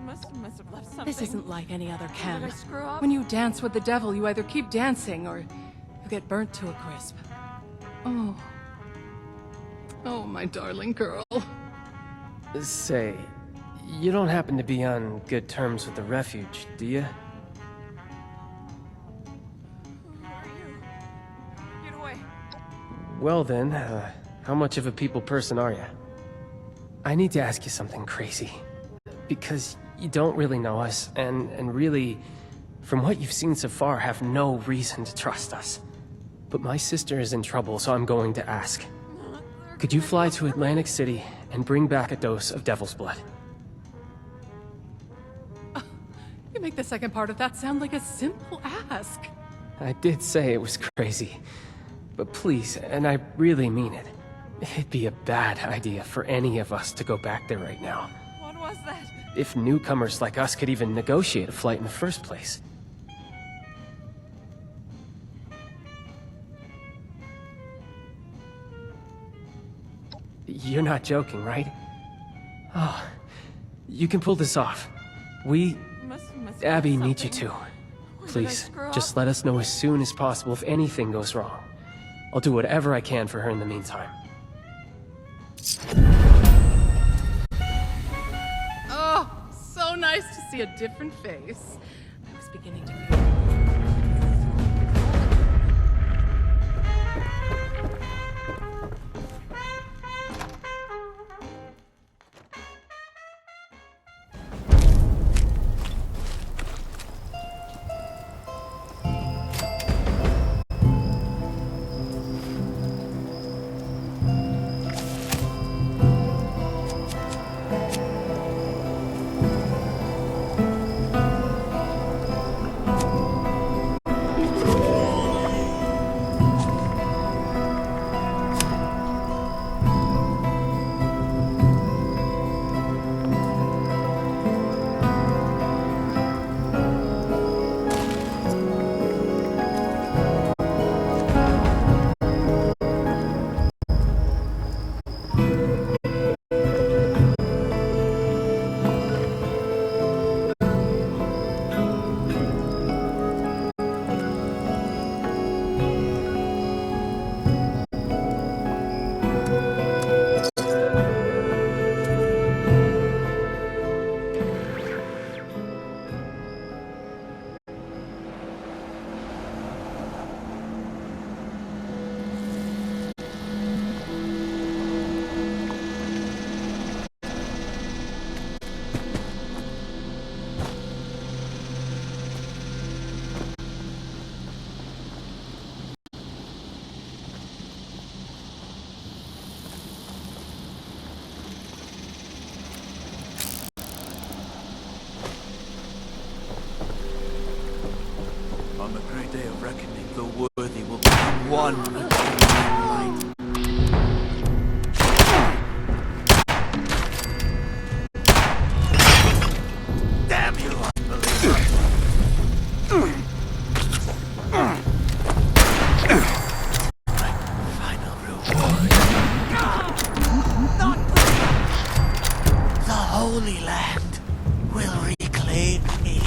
Must have left something. This isn't like any other Did chem. I screw up? When you dance with the devil, you either keep dancing or you get burnt to a crisp. Oh, my darling girl. Say, you don't happen to be on good terms with the refuge, do you? Get away. Well then, how much of a people person are you? I need to ask you something crazy. Because you don't really know us, and really, from what you've seen so far, have no reason to trust us. But my sister is in trouble, so I'm going to ask. Could you fly to Atlantic City and bring back a dose of Devil's Blood? You make the second part of that sound like a simple ask. I did say it was crazy. But please, and I really mean it, it'd be a bad idea for any of us to go back there right now. What was that? If newcomers like us could even negotiate a flight in the first place. You're not joking, right? Oh, you can pull this off. Abby needs you to. Please, just let us know as soon as possible if anything goes wrong. I'll do whatever I can for her in the meantime. Oh, so nice to see a different face. I was beginning to feel... great day of reckoning, the worthy will become one again in light. Damn you, unbeliever! Final reward. The Holy Land will reclaim me.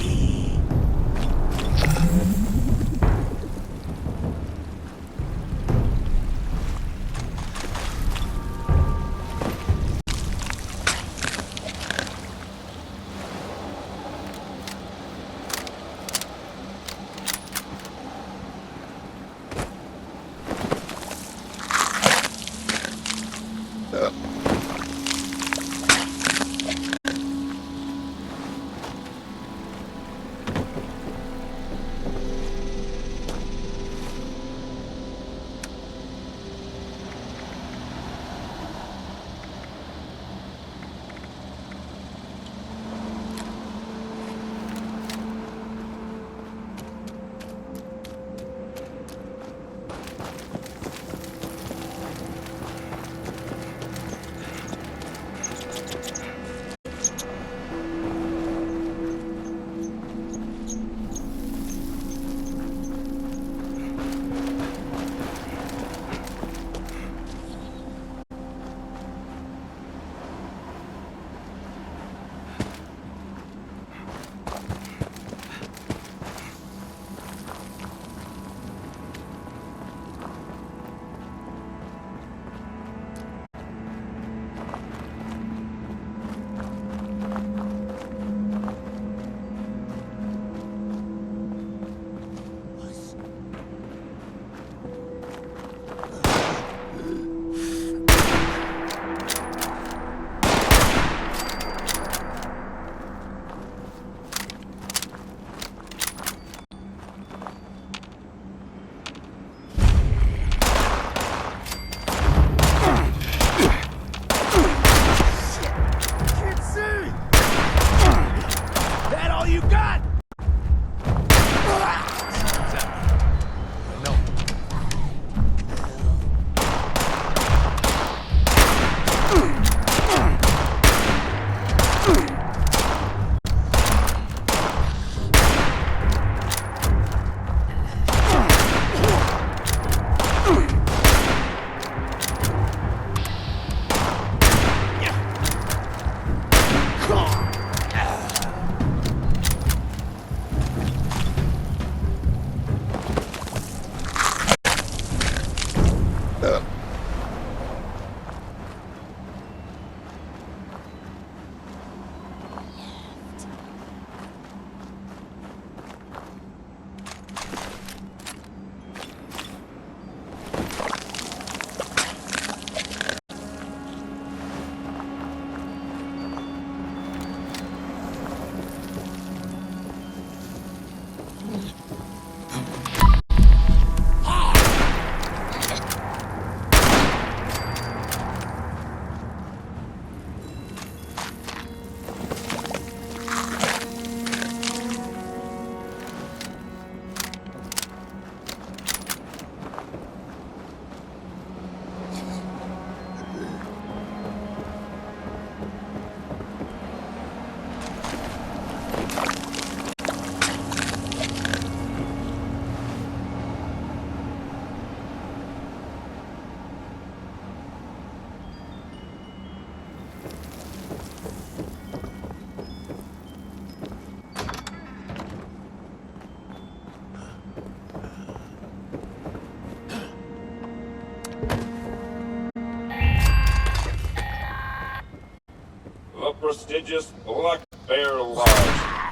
Prestigious Black Bear Lodge.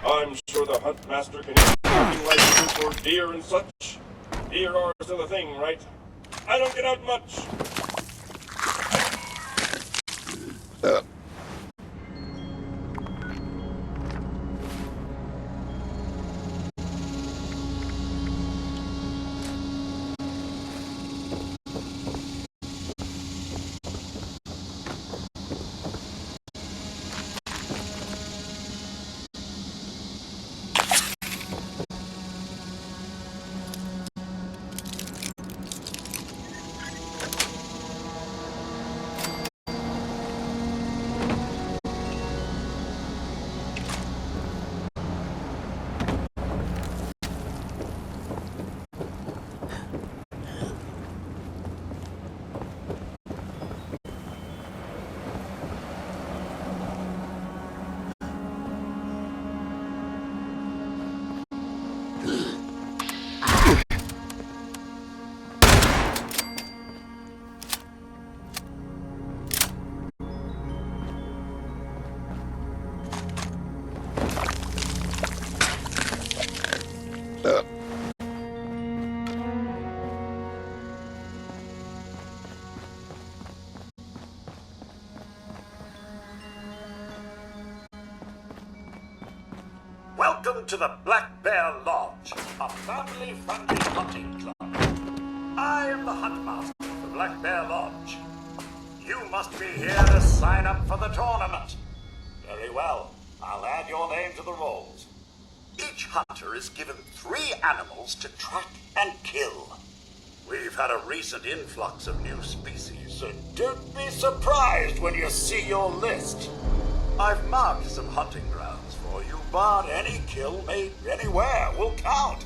I'm sure the Huntmaster can use hunting licenses for deer and such. Deer are still a thing, right? I don't get out much. Welcome to the Black Bear Lodge, a family-friendly hunting club. I am the Huntmaster of the Black Bear Lodge. You must be here to sign up for the tournament. Very well. I'll add your name to the rolls. Each hunter is given 3 animals to track and kill. We've had a recent influx of new species, so don't be surprised when you see your list. I've marked some hunting grounds for you, but any kill made anywhere will count.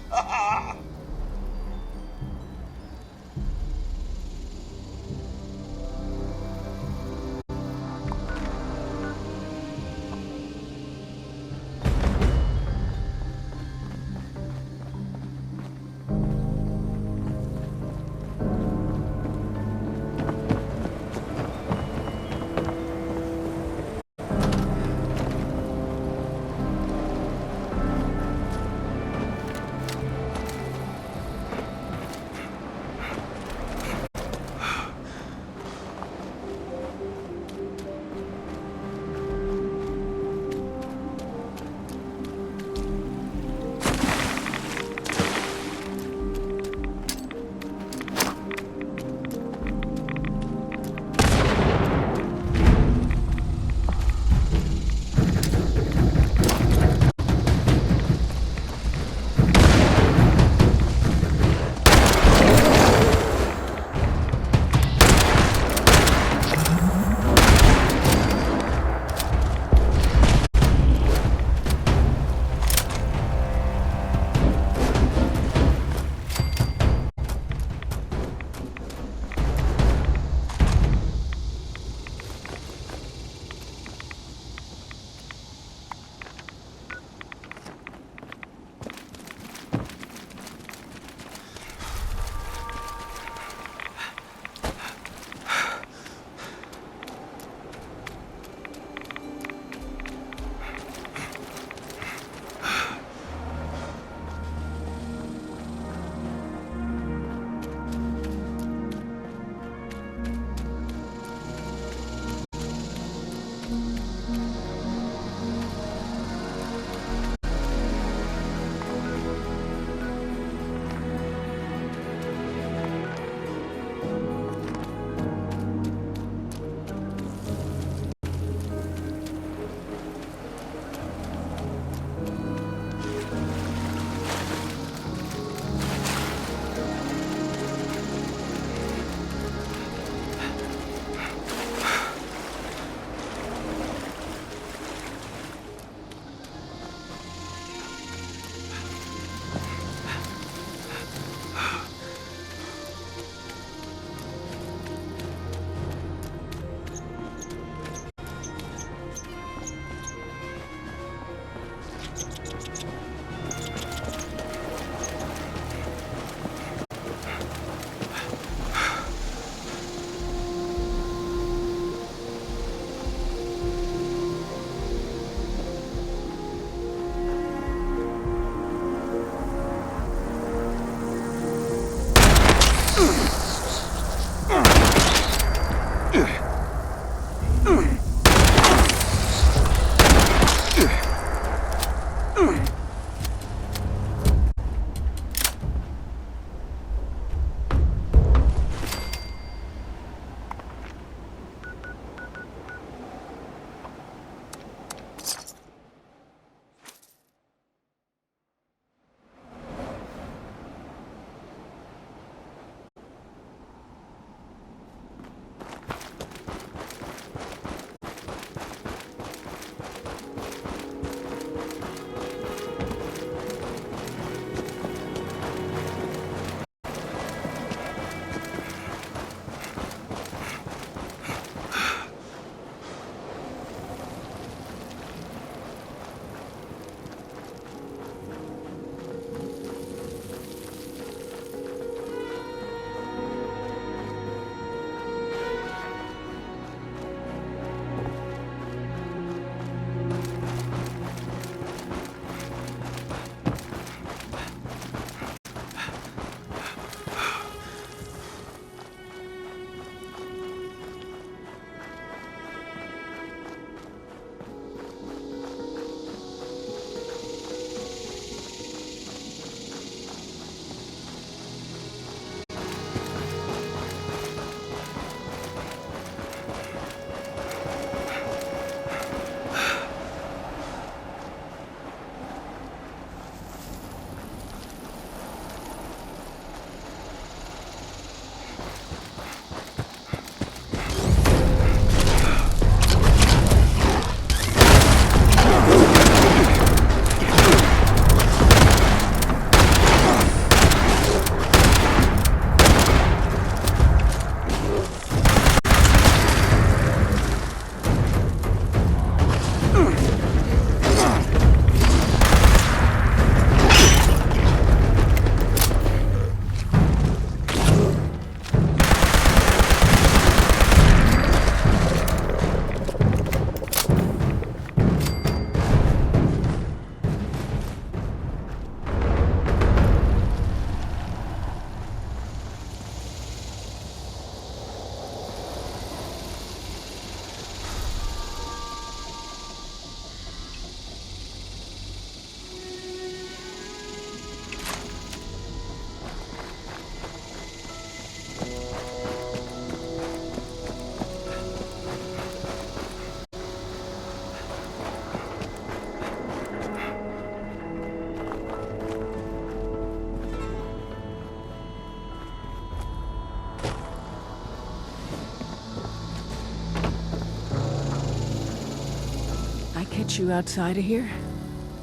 get you outside of here,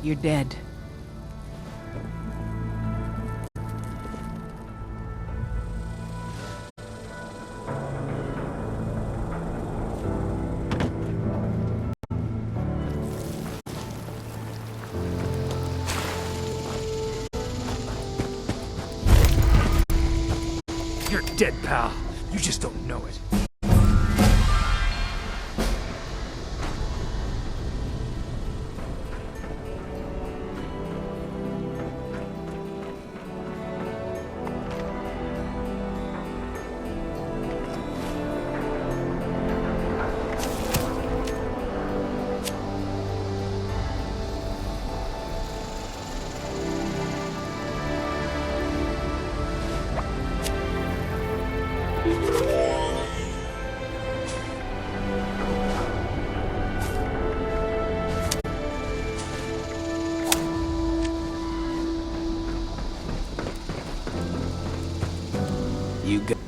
you're dead. You're dead, pal. You just don't know it.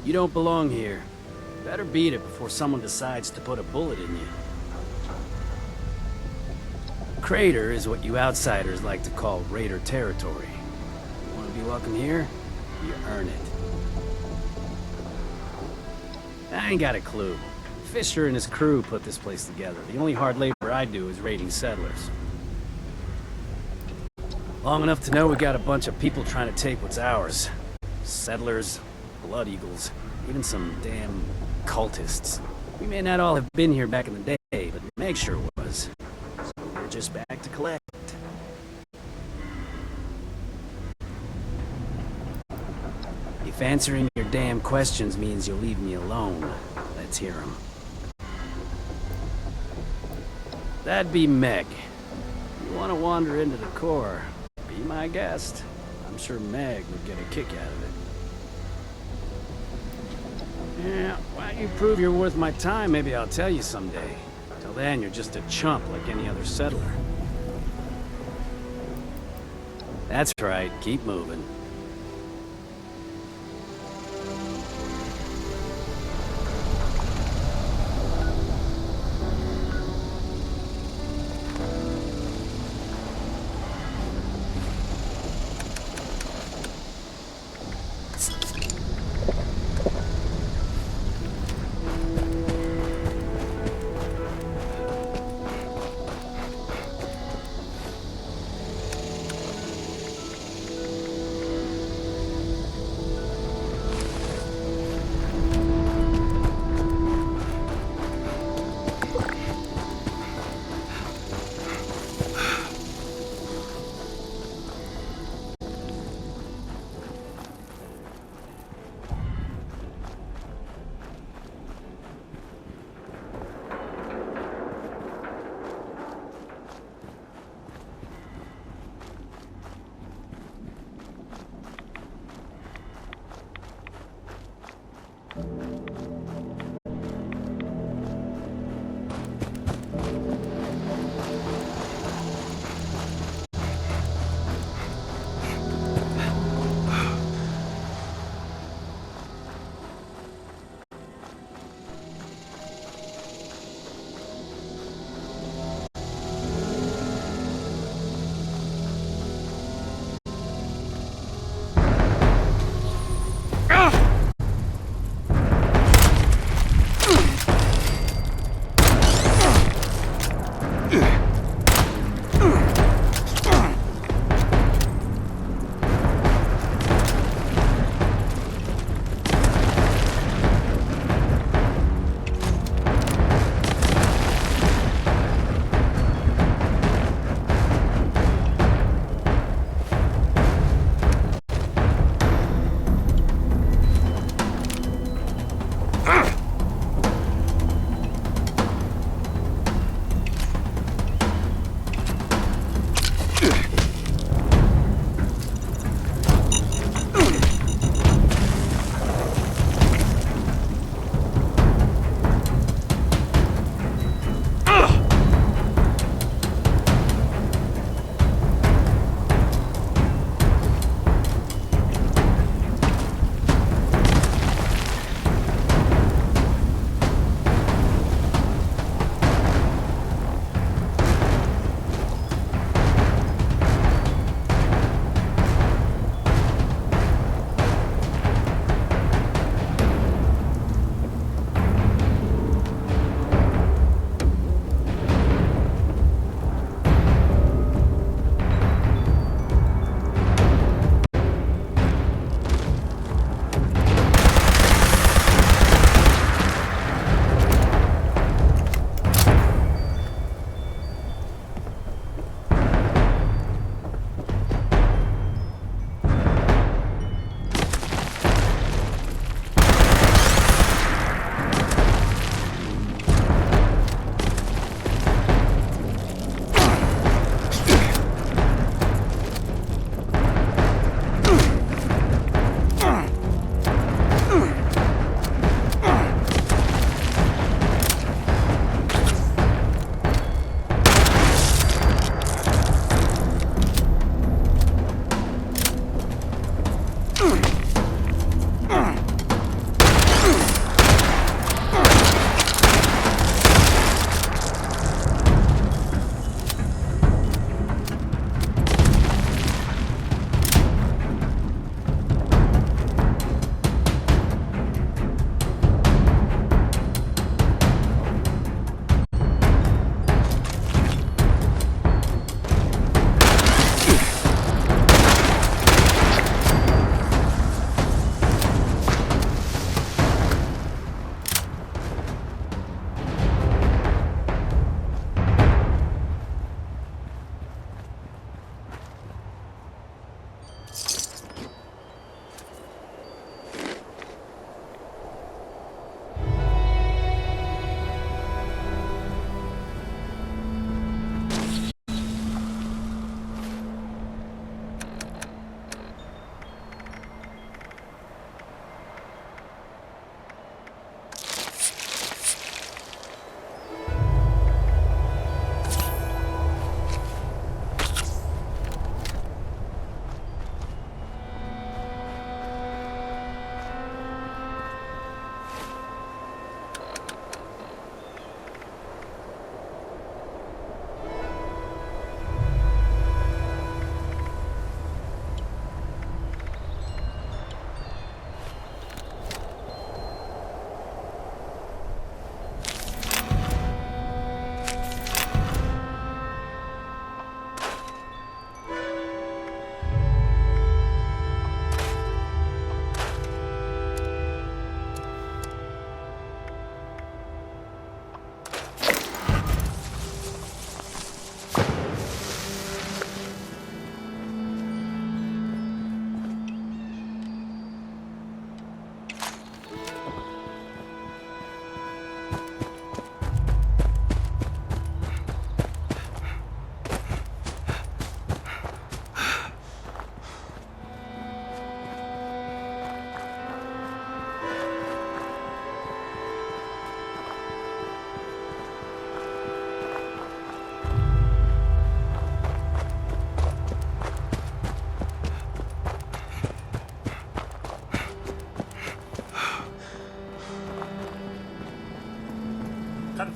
You don't belong here. Better beat it before someone decides to put a bullet in you. Crater is what you outsiders like to call Raider territory. You want to be welcome here? You earn it. I ain't got a clue. Fisher and his crew put this place together. The only hard labor I do is raiding settlers. Long enough to know we got a bunch of people trying to take what's ours. Settlers, Blood Eagles, even some damn cultists. We may not all have been here back in the day, but Meg sure was. So we're just back to collect. If answering your damn questions means you'll leave me alone, let's hear 'em. That'd be Meg. If you want to wander into the core, be my guest. I'm sure Meg would get a kick out of it. Yeah, why don't you prove you're worth my time? Maybe I'll tell you someday. Till then, you're just a chump like any other settler. That's right, keep moving.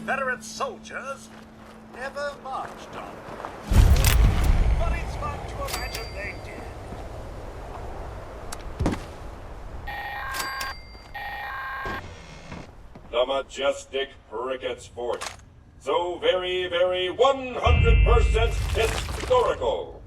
Confederate soldiers ever marched on. But it's fun to imagine they did. The majestic Prickett's Fort. So very, very 100% historical.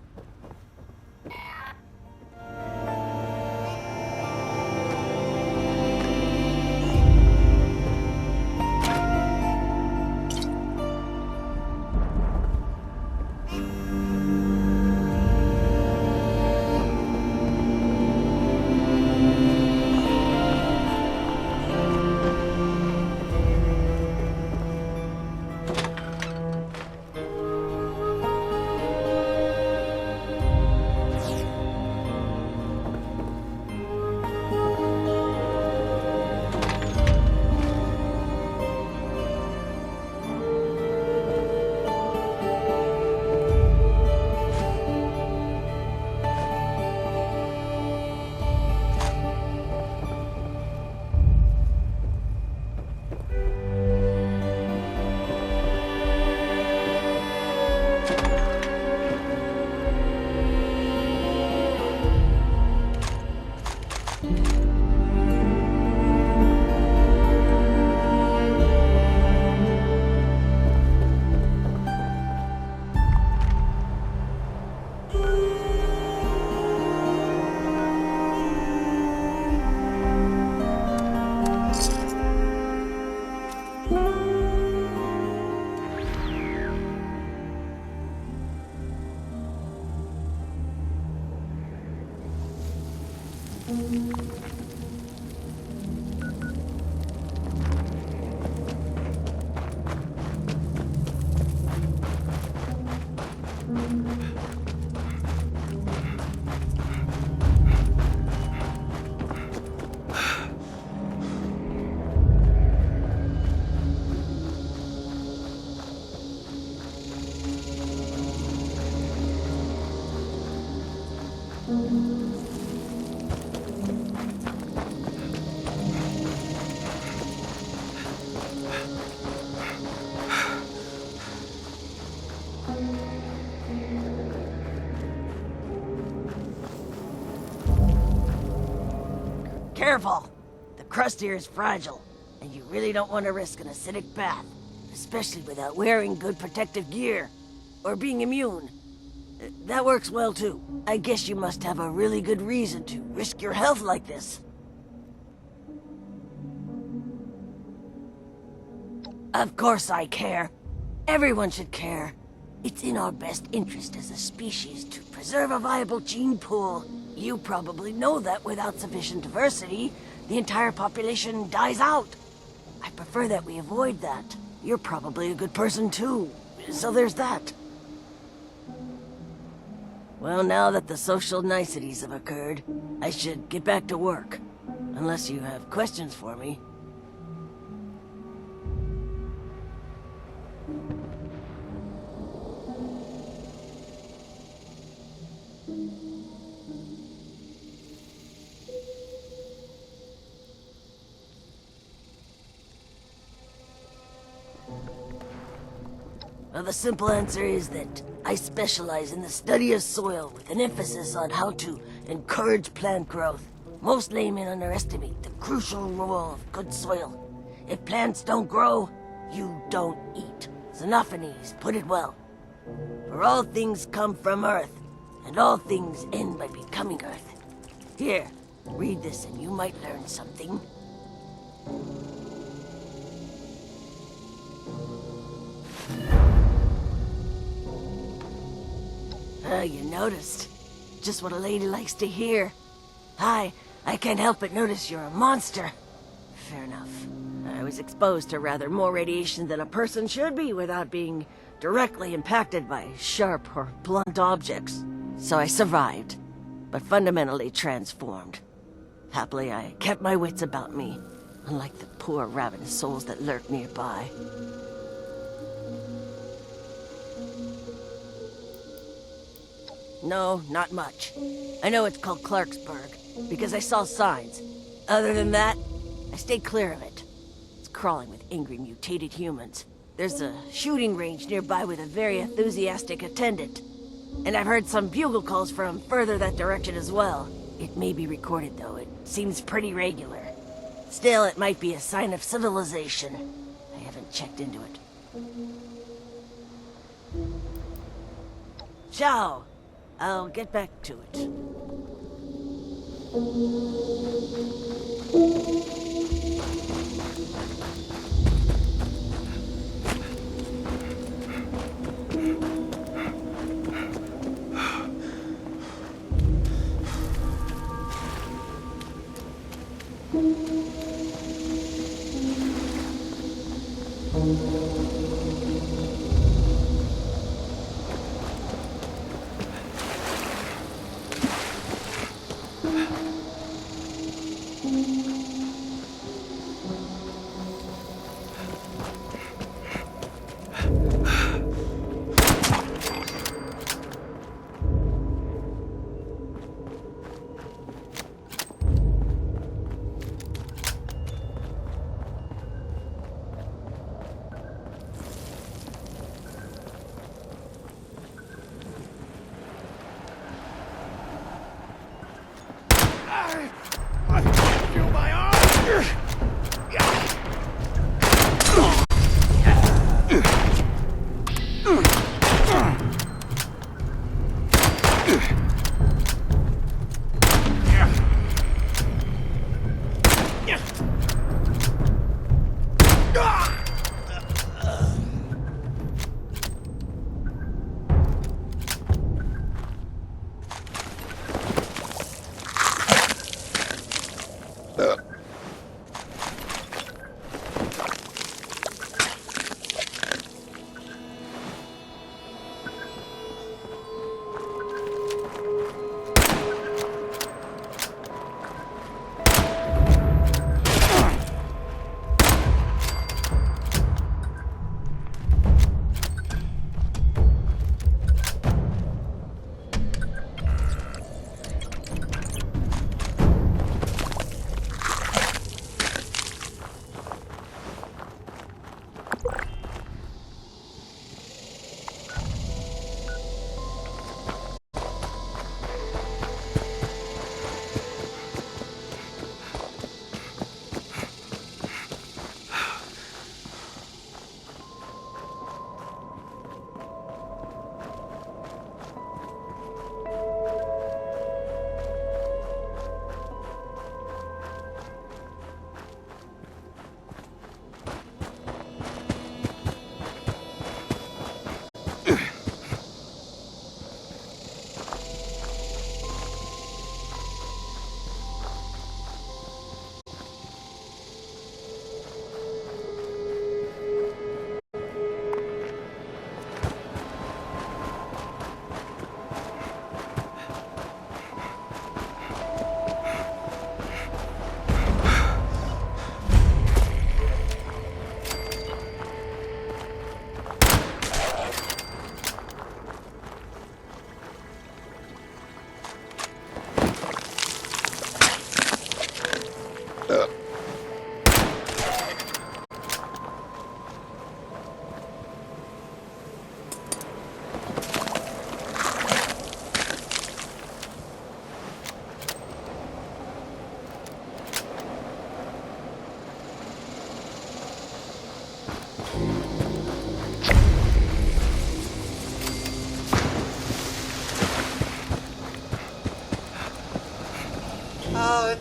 Careful! The crust here is fragile, and you really don't want to risk an acidic bath, especially without wearing good protective gear, or being immune. That works well too. I guess you must have a really good reason to risk your health like this. Of course I care. Everyone should care. It's in our best interest as a species to preserve a viable gene pool. You probably know that without sufficient diversity, the entire population dies out. I prefer that we avoid that. You're probably a good person too, so there's that. Well, now that the social niceties have occurred, I should get back to work. Unless you have questions for me. Well, the simple answer is that I specialize in the study of soil with an emphasis on how to encourage plant growth. Most laymen underestimate the crucial role of good soil. If plants don't grow, you don't eat. Xenophanes put it well. For all things come from Earth, and all things end by becoming Earth. Here, read this and you might learn something. You noticed. Just what a lady likes to hear. Hi, I can't help but notice you're a monster. Fair enough. I was exposed to rather more radiation than a person should be without being directly impacted by sharp or blunt objects. So I survived, but fundamentally transformed. Happily, I kept my wits about me, unlike the poor ravenous souls that lurk nearby. No, not much. I know it's called Clarksburg, because I saw signs. Other than that, I stayed clear of it. It's crawling with angry mutated humans. There's a shooting range nearby with a very enthusiastic attendant. And I've heard some bugle calls from further that direction as well. It may be recorded, though. It seems pretty regular. Still, it might be a sign of civilization. I haven't checked into it. Ciao. I'll get back to it.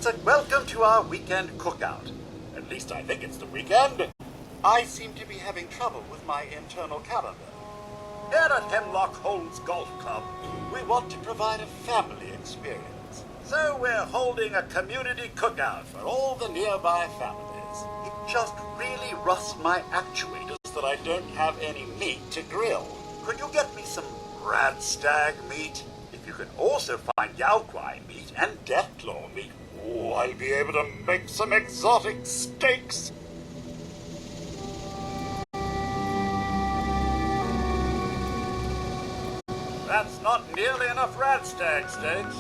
It's a welcome to our weekend cookout. At least I think it's the weekend. I seem to be having trouble with my internal calendar. Here at Hemlock Holmes Golf Club, we want to provide a family experience. So we're holding a community cookout for all the nearby families. It just really rusts my actuators that I don't have any meat to grill. Could you get me some rat stag meat? If you can also find Yao Guai meat and Deathclaw meat, oh, I'll be able to make some exotic steaks. That's not nearly enough rat stag steaks.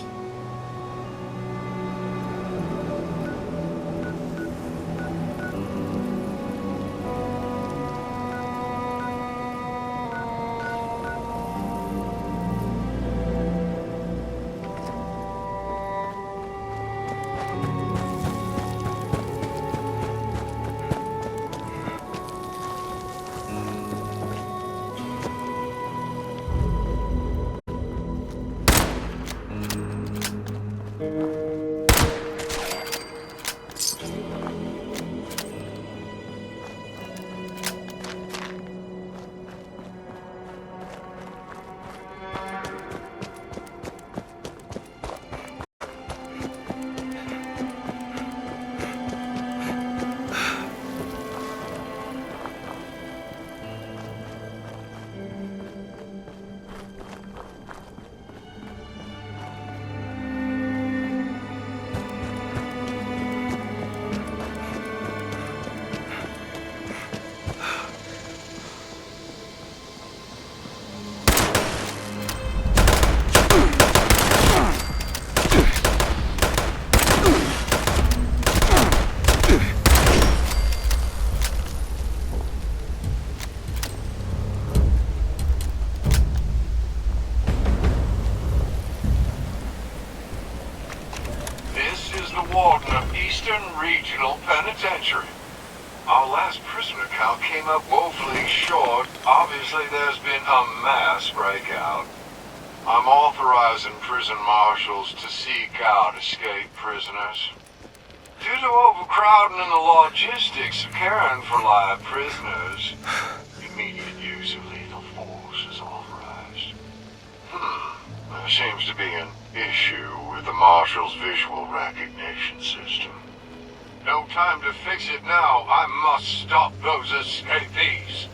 Eastern Regional Penitentiary. Our last prisoner count came up woefully short. Obviously, there's been a mass breakout. I'm authorizing prison marshals to seek out escaped prisoners. Due to overcrowding and the logistics of caring for live prisoners, immediate use of lethal force is authorized. There seems to be an issue with the marshal's visual recognition system. No time to fix it now. I must stop those escapees.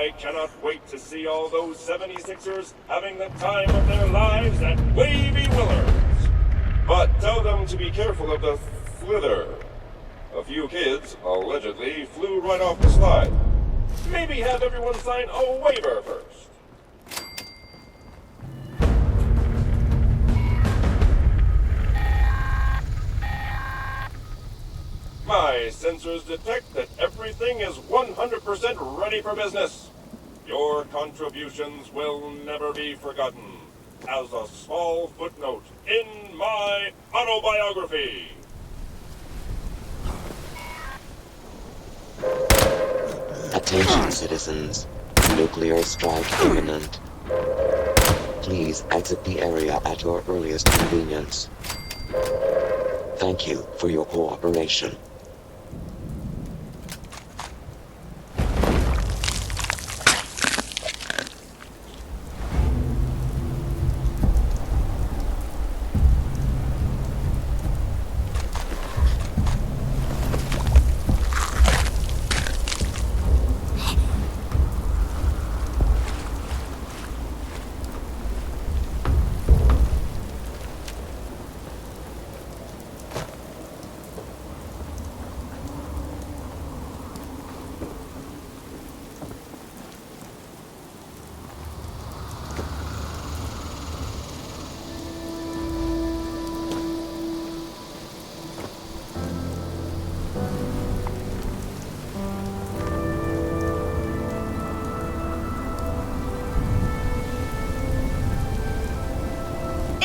I cannot wait to see all those 76ers having the time of their lives at Wavy Willard's. But tell them to be careful of the flither. A few kids, allegedly, flew right off the slide. Maybe have everyone sign a waiver first. My sensors detect that everything is 100% ready for business. Your contributions will never be forgotten. As a small footnote in my autobiography. Attention, citizens. Nuclear strike imminent. Please exit the area at your earliest convenience. Thank you for your cooperation.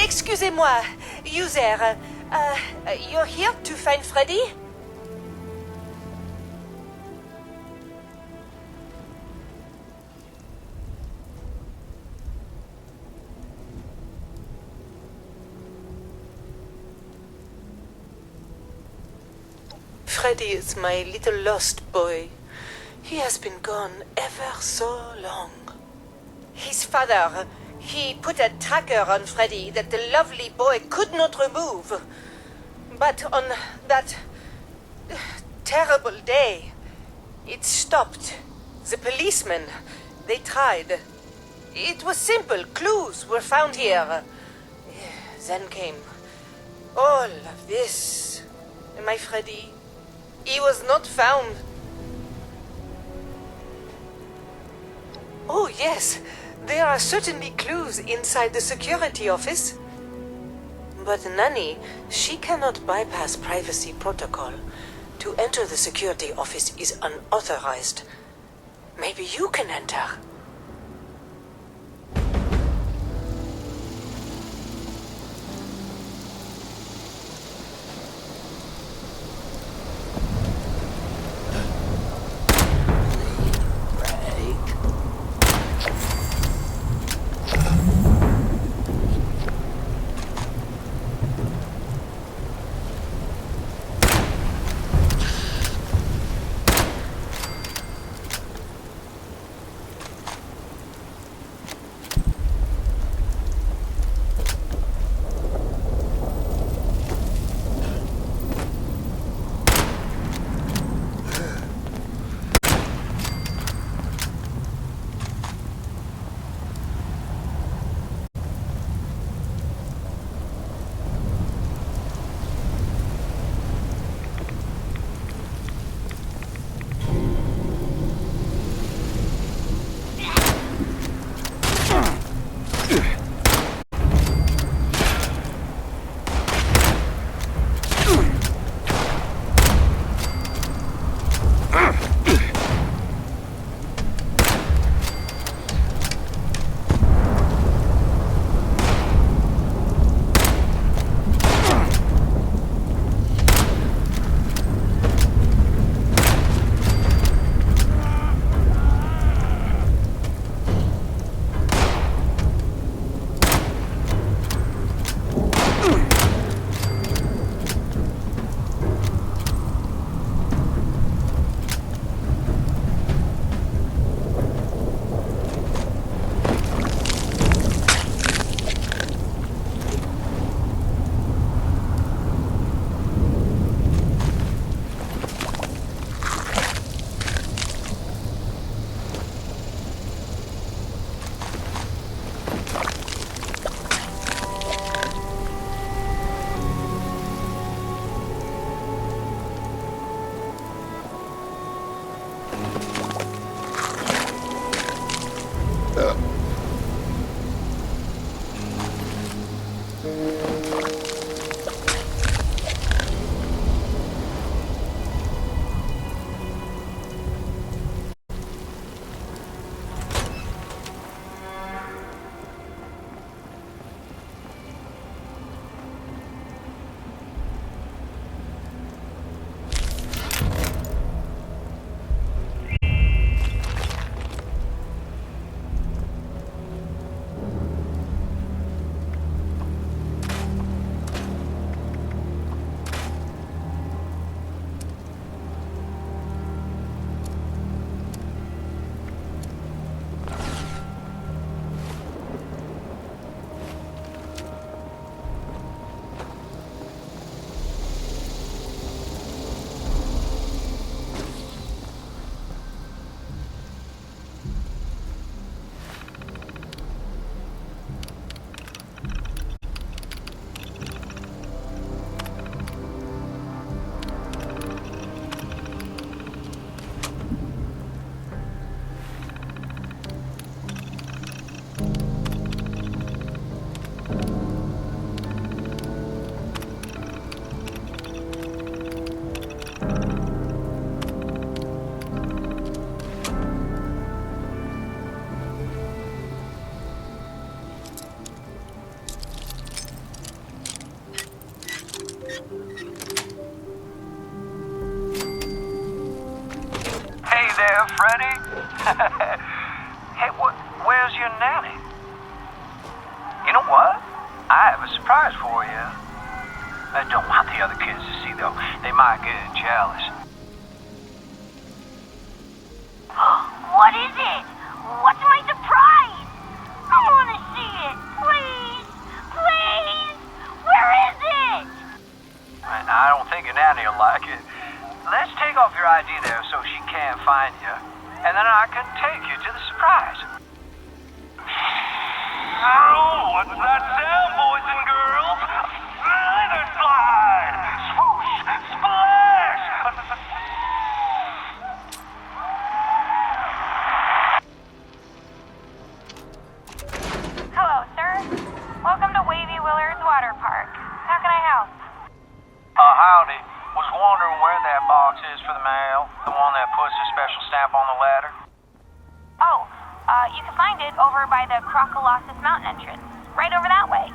Excusez-moi, user. You're here to find Freddy? Freddy is my little lost boy. He has been gone ever so long. His father, he put a tracker on Freddy that the lovely boy could not remove. But on that terrible day, it stopped. The policemen, they tried. It was simple. Clues were found here. Then came all of this. And my Freddy, he was not found. Oh, yes. There are certainly clues inside the security office. But Nanny, she cannot bypass privacy protocol. To enter the security office is unauthorized. Maybe you can enter. surprise for you. I don't want the other kids to see, though. They might get jealous. What is it? What's my surprise? I want to see it. Please. Please. Where is it? I don't think your nanny will like it. Let's take off your ID there so she can't find you. And then I can take you to the surprise. Oh, what's that sound, boys and girls? Slither slide! Swoosh! Splash! Hello, sir. Welcome to Wavy Willard's Water Park. How can I help? Howdy. Was wondering where that box is for the mail. The one that puts a special stamp on the ladder. Oh, you can find it over by the Croccolossus Mountain entrance. Right over that way.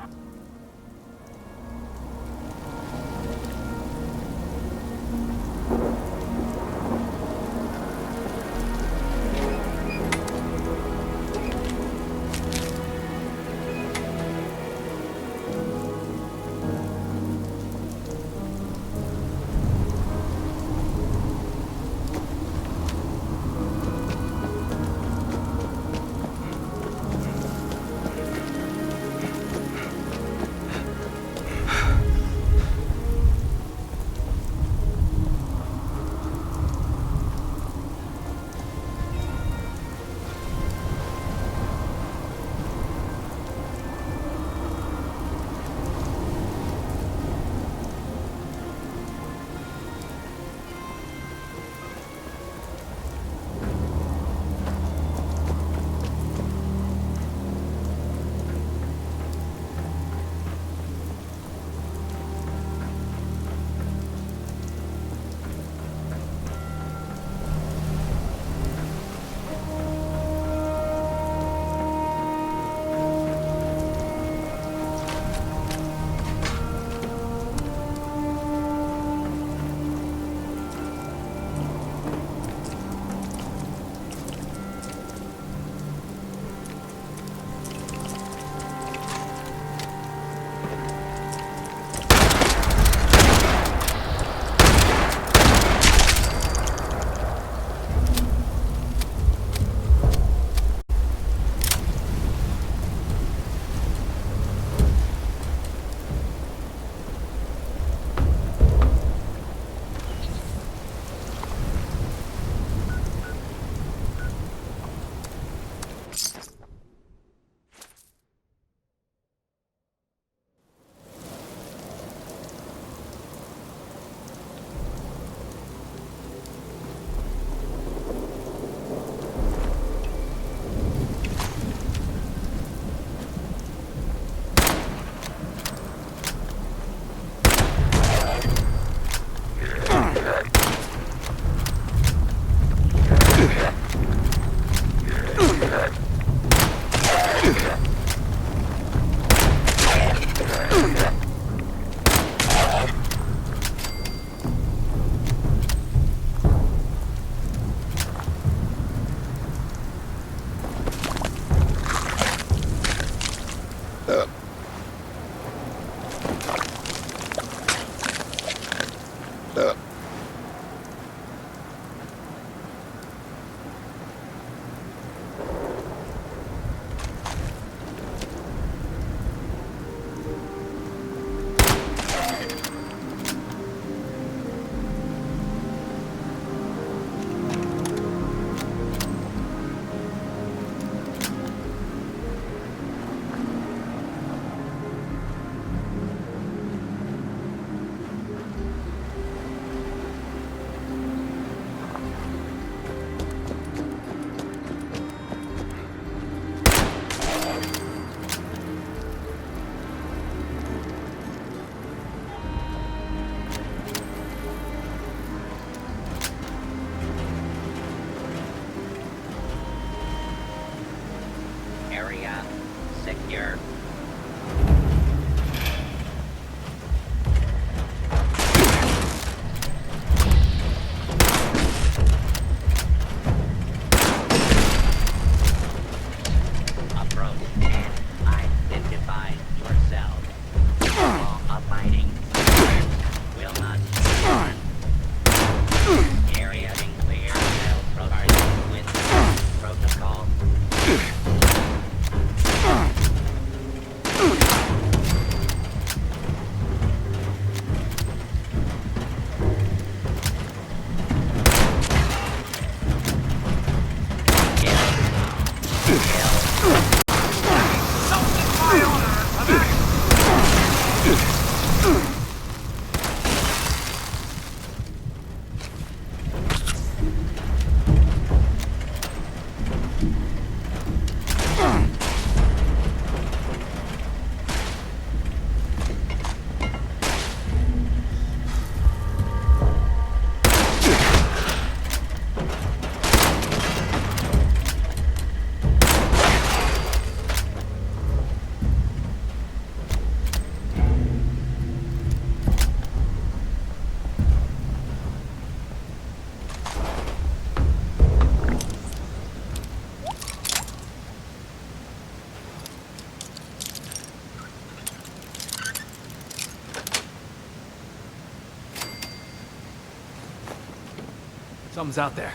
Something's out there.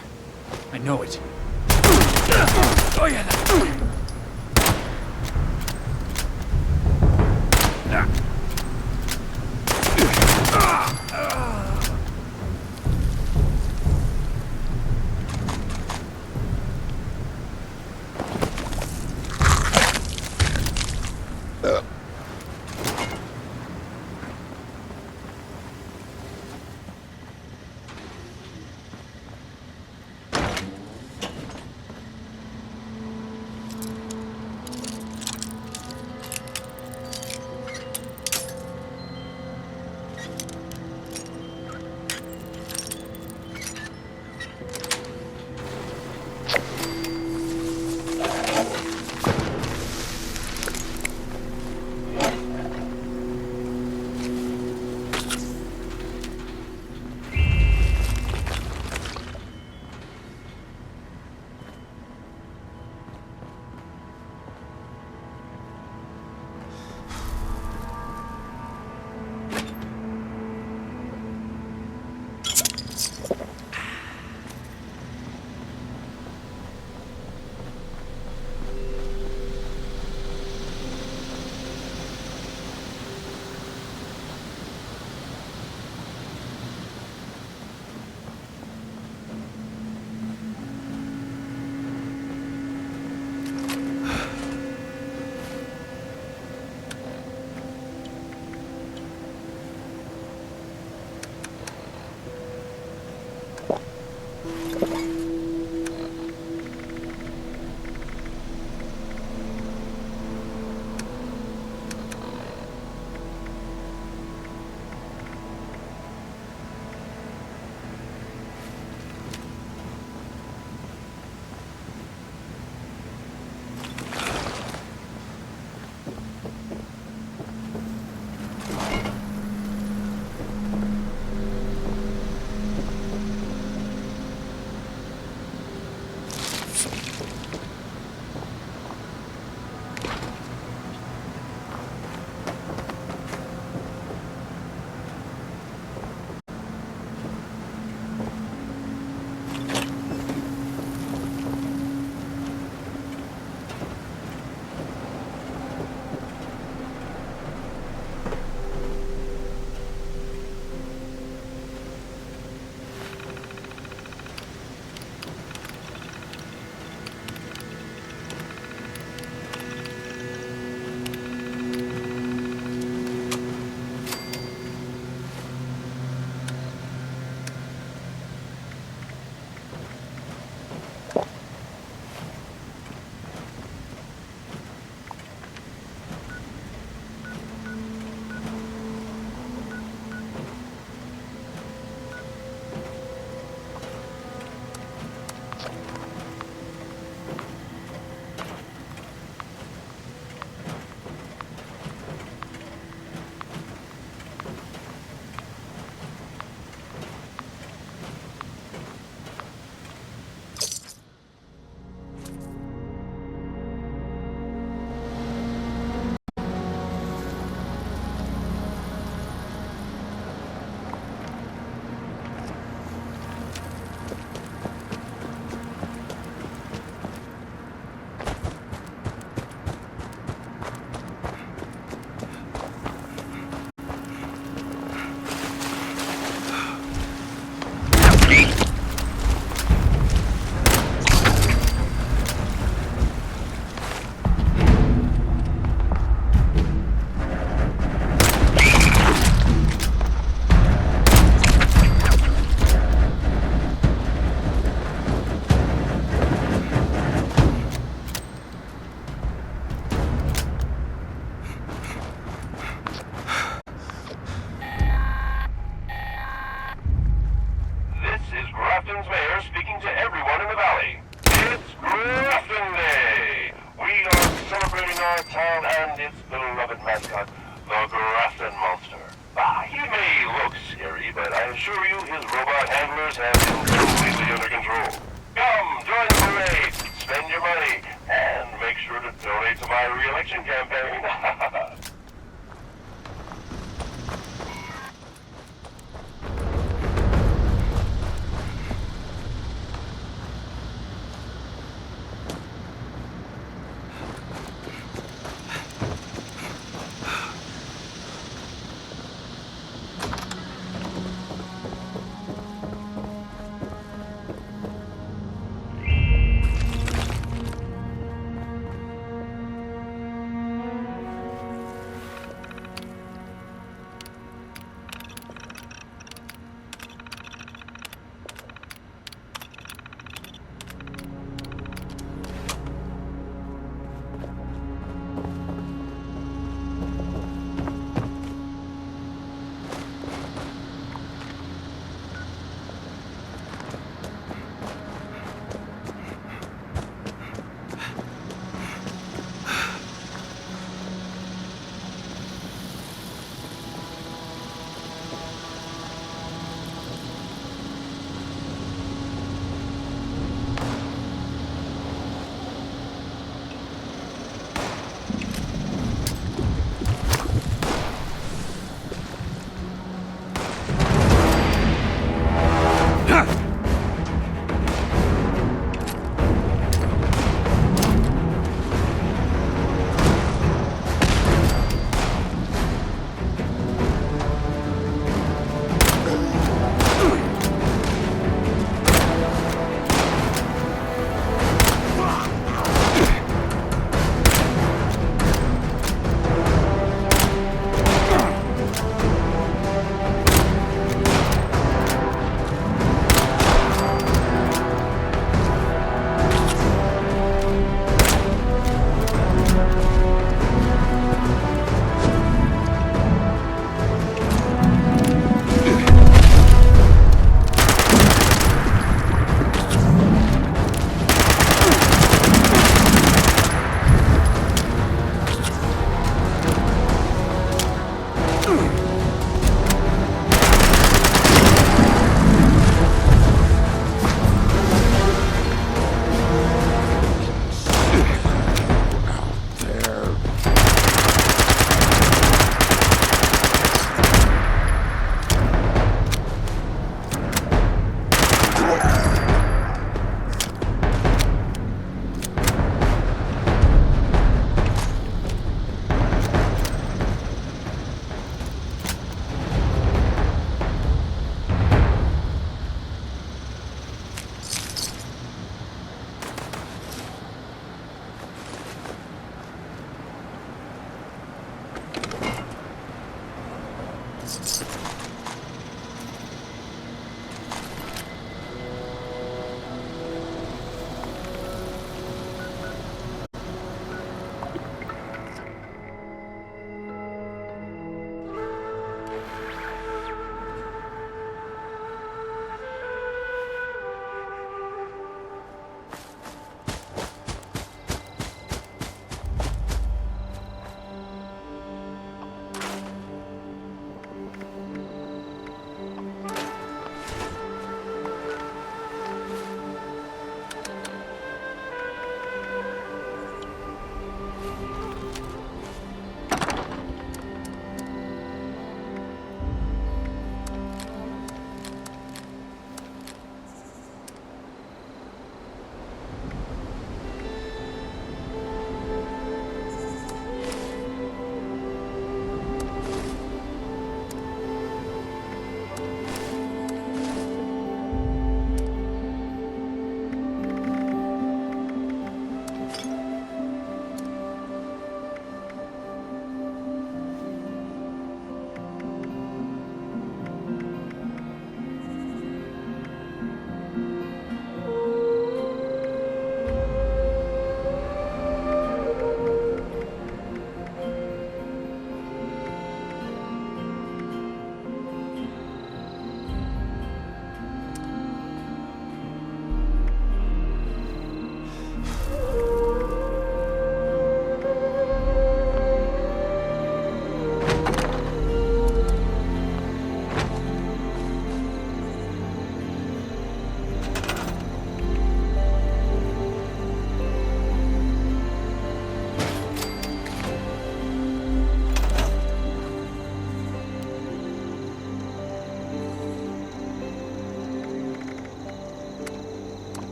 I know it. Oh yeah,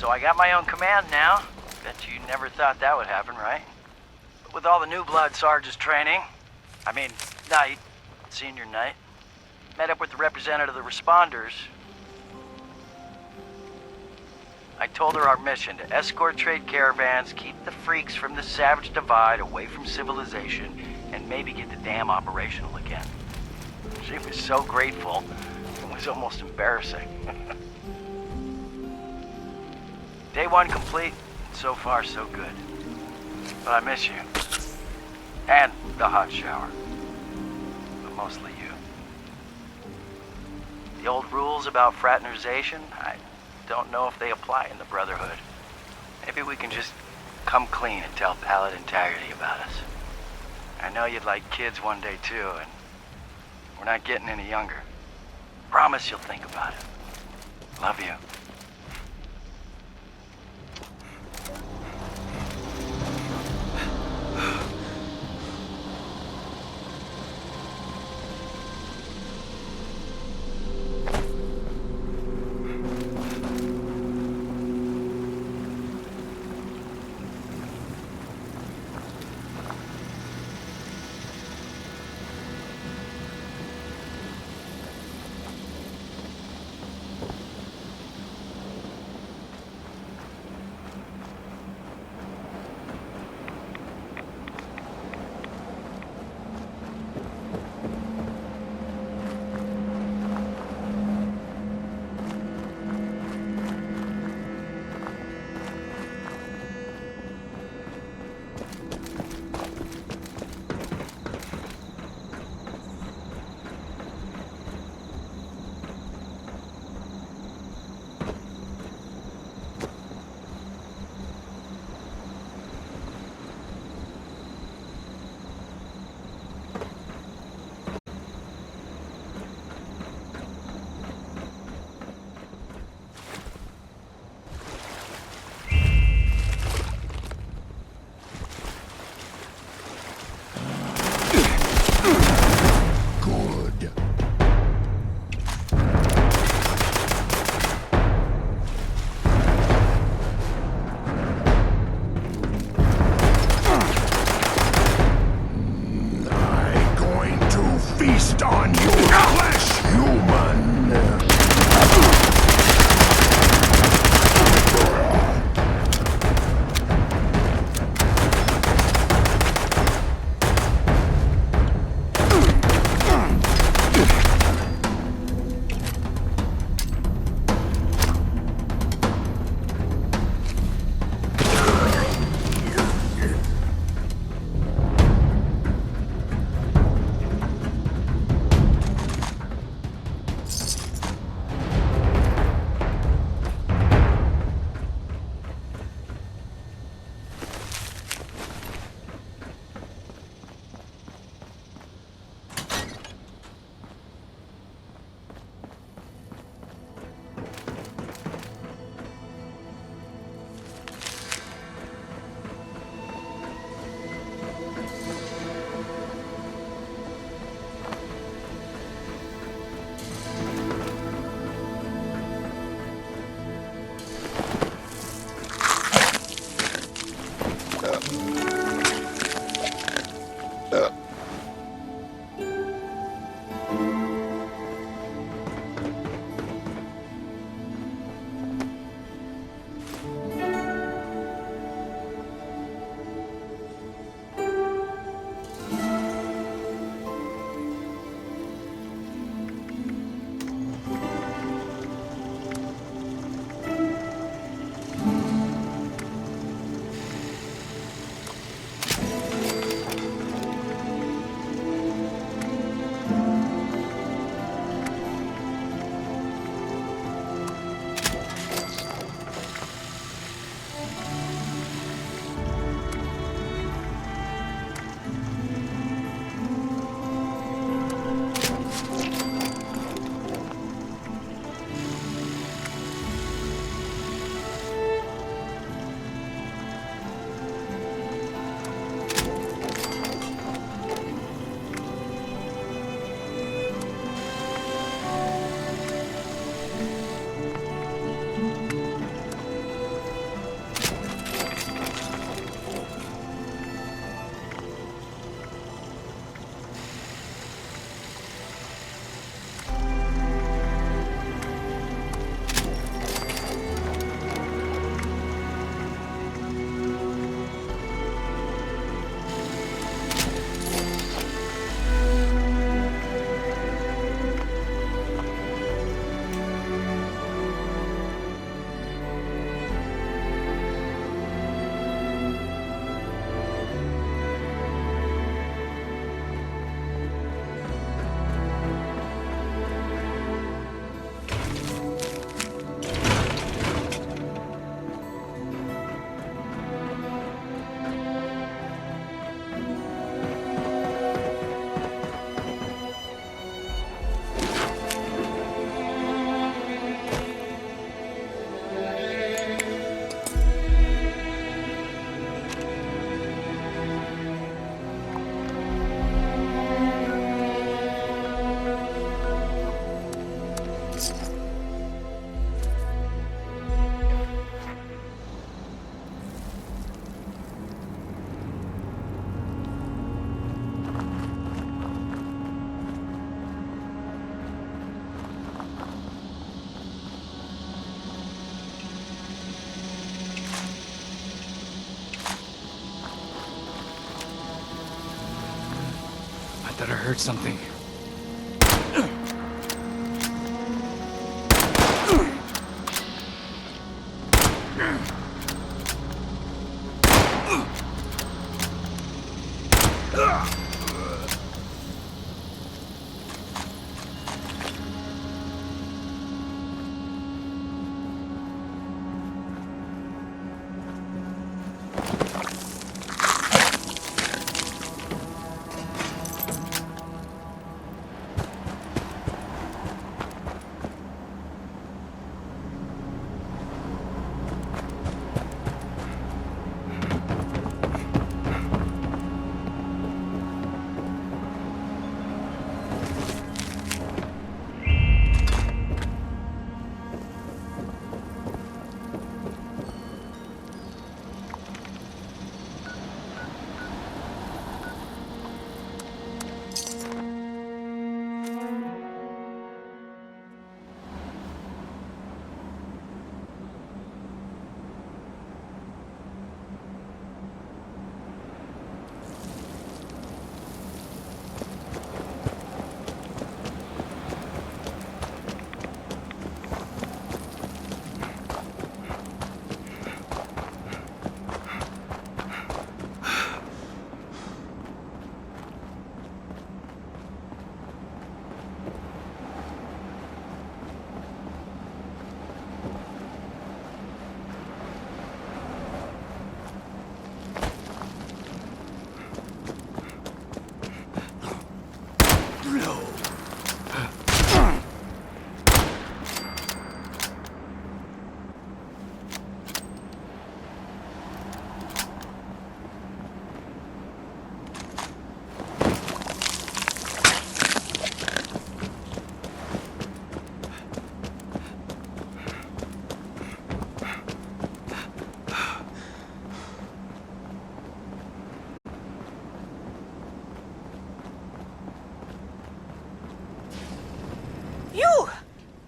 So I got my own command now. Bet you never thought that would happen, right? With all the new blood Sarge's training, Knight, senior Knight, met up with the representative of the responders. I told her our mission to escort trade caravans, keep the freaks from the Savage Divide away from civilization, and maybe get the dam operational again. She was so grateful, it was almost embarrassing. Day 1 complete, so far so good. But I miss you. And the hot shower. But mostly you. The old rules about fraternization, I don't know if they apply in the Brotherhood. Maybe we can just come clean and tell Paladin Taggerty about us. I know you'd like kids one day too, and we're not getting any younger. Promise you'll think about it. Love you. heard something.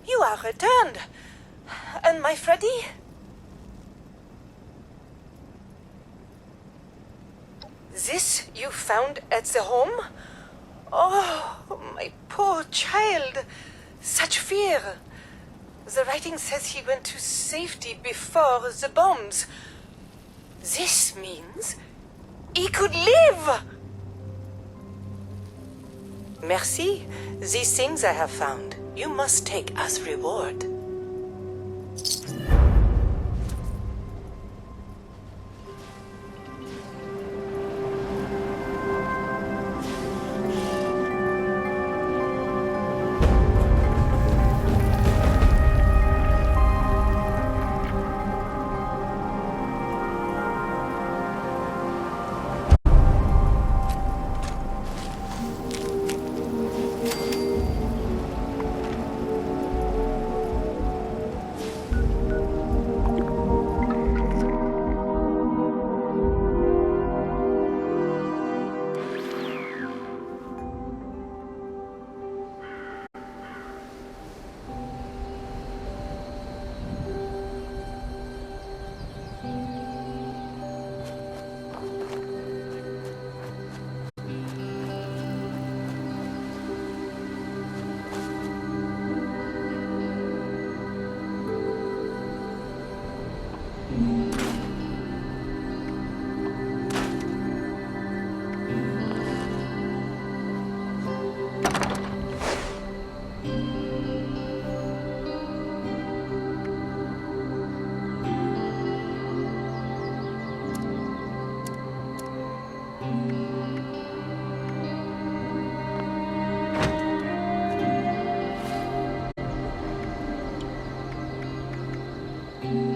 You are returned. And my Freddy? This you found at the home? Oh, my poor child. Such fear. The writing says he went to safety before the bombs. This means he could live. Merci. These things I have found, you must take as reward. Mm-hmm.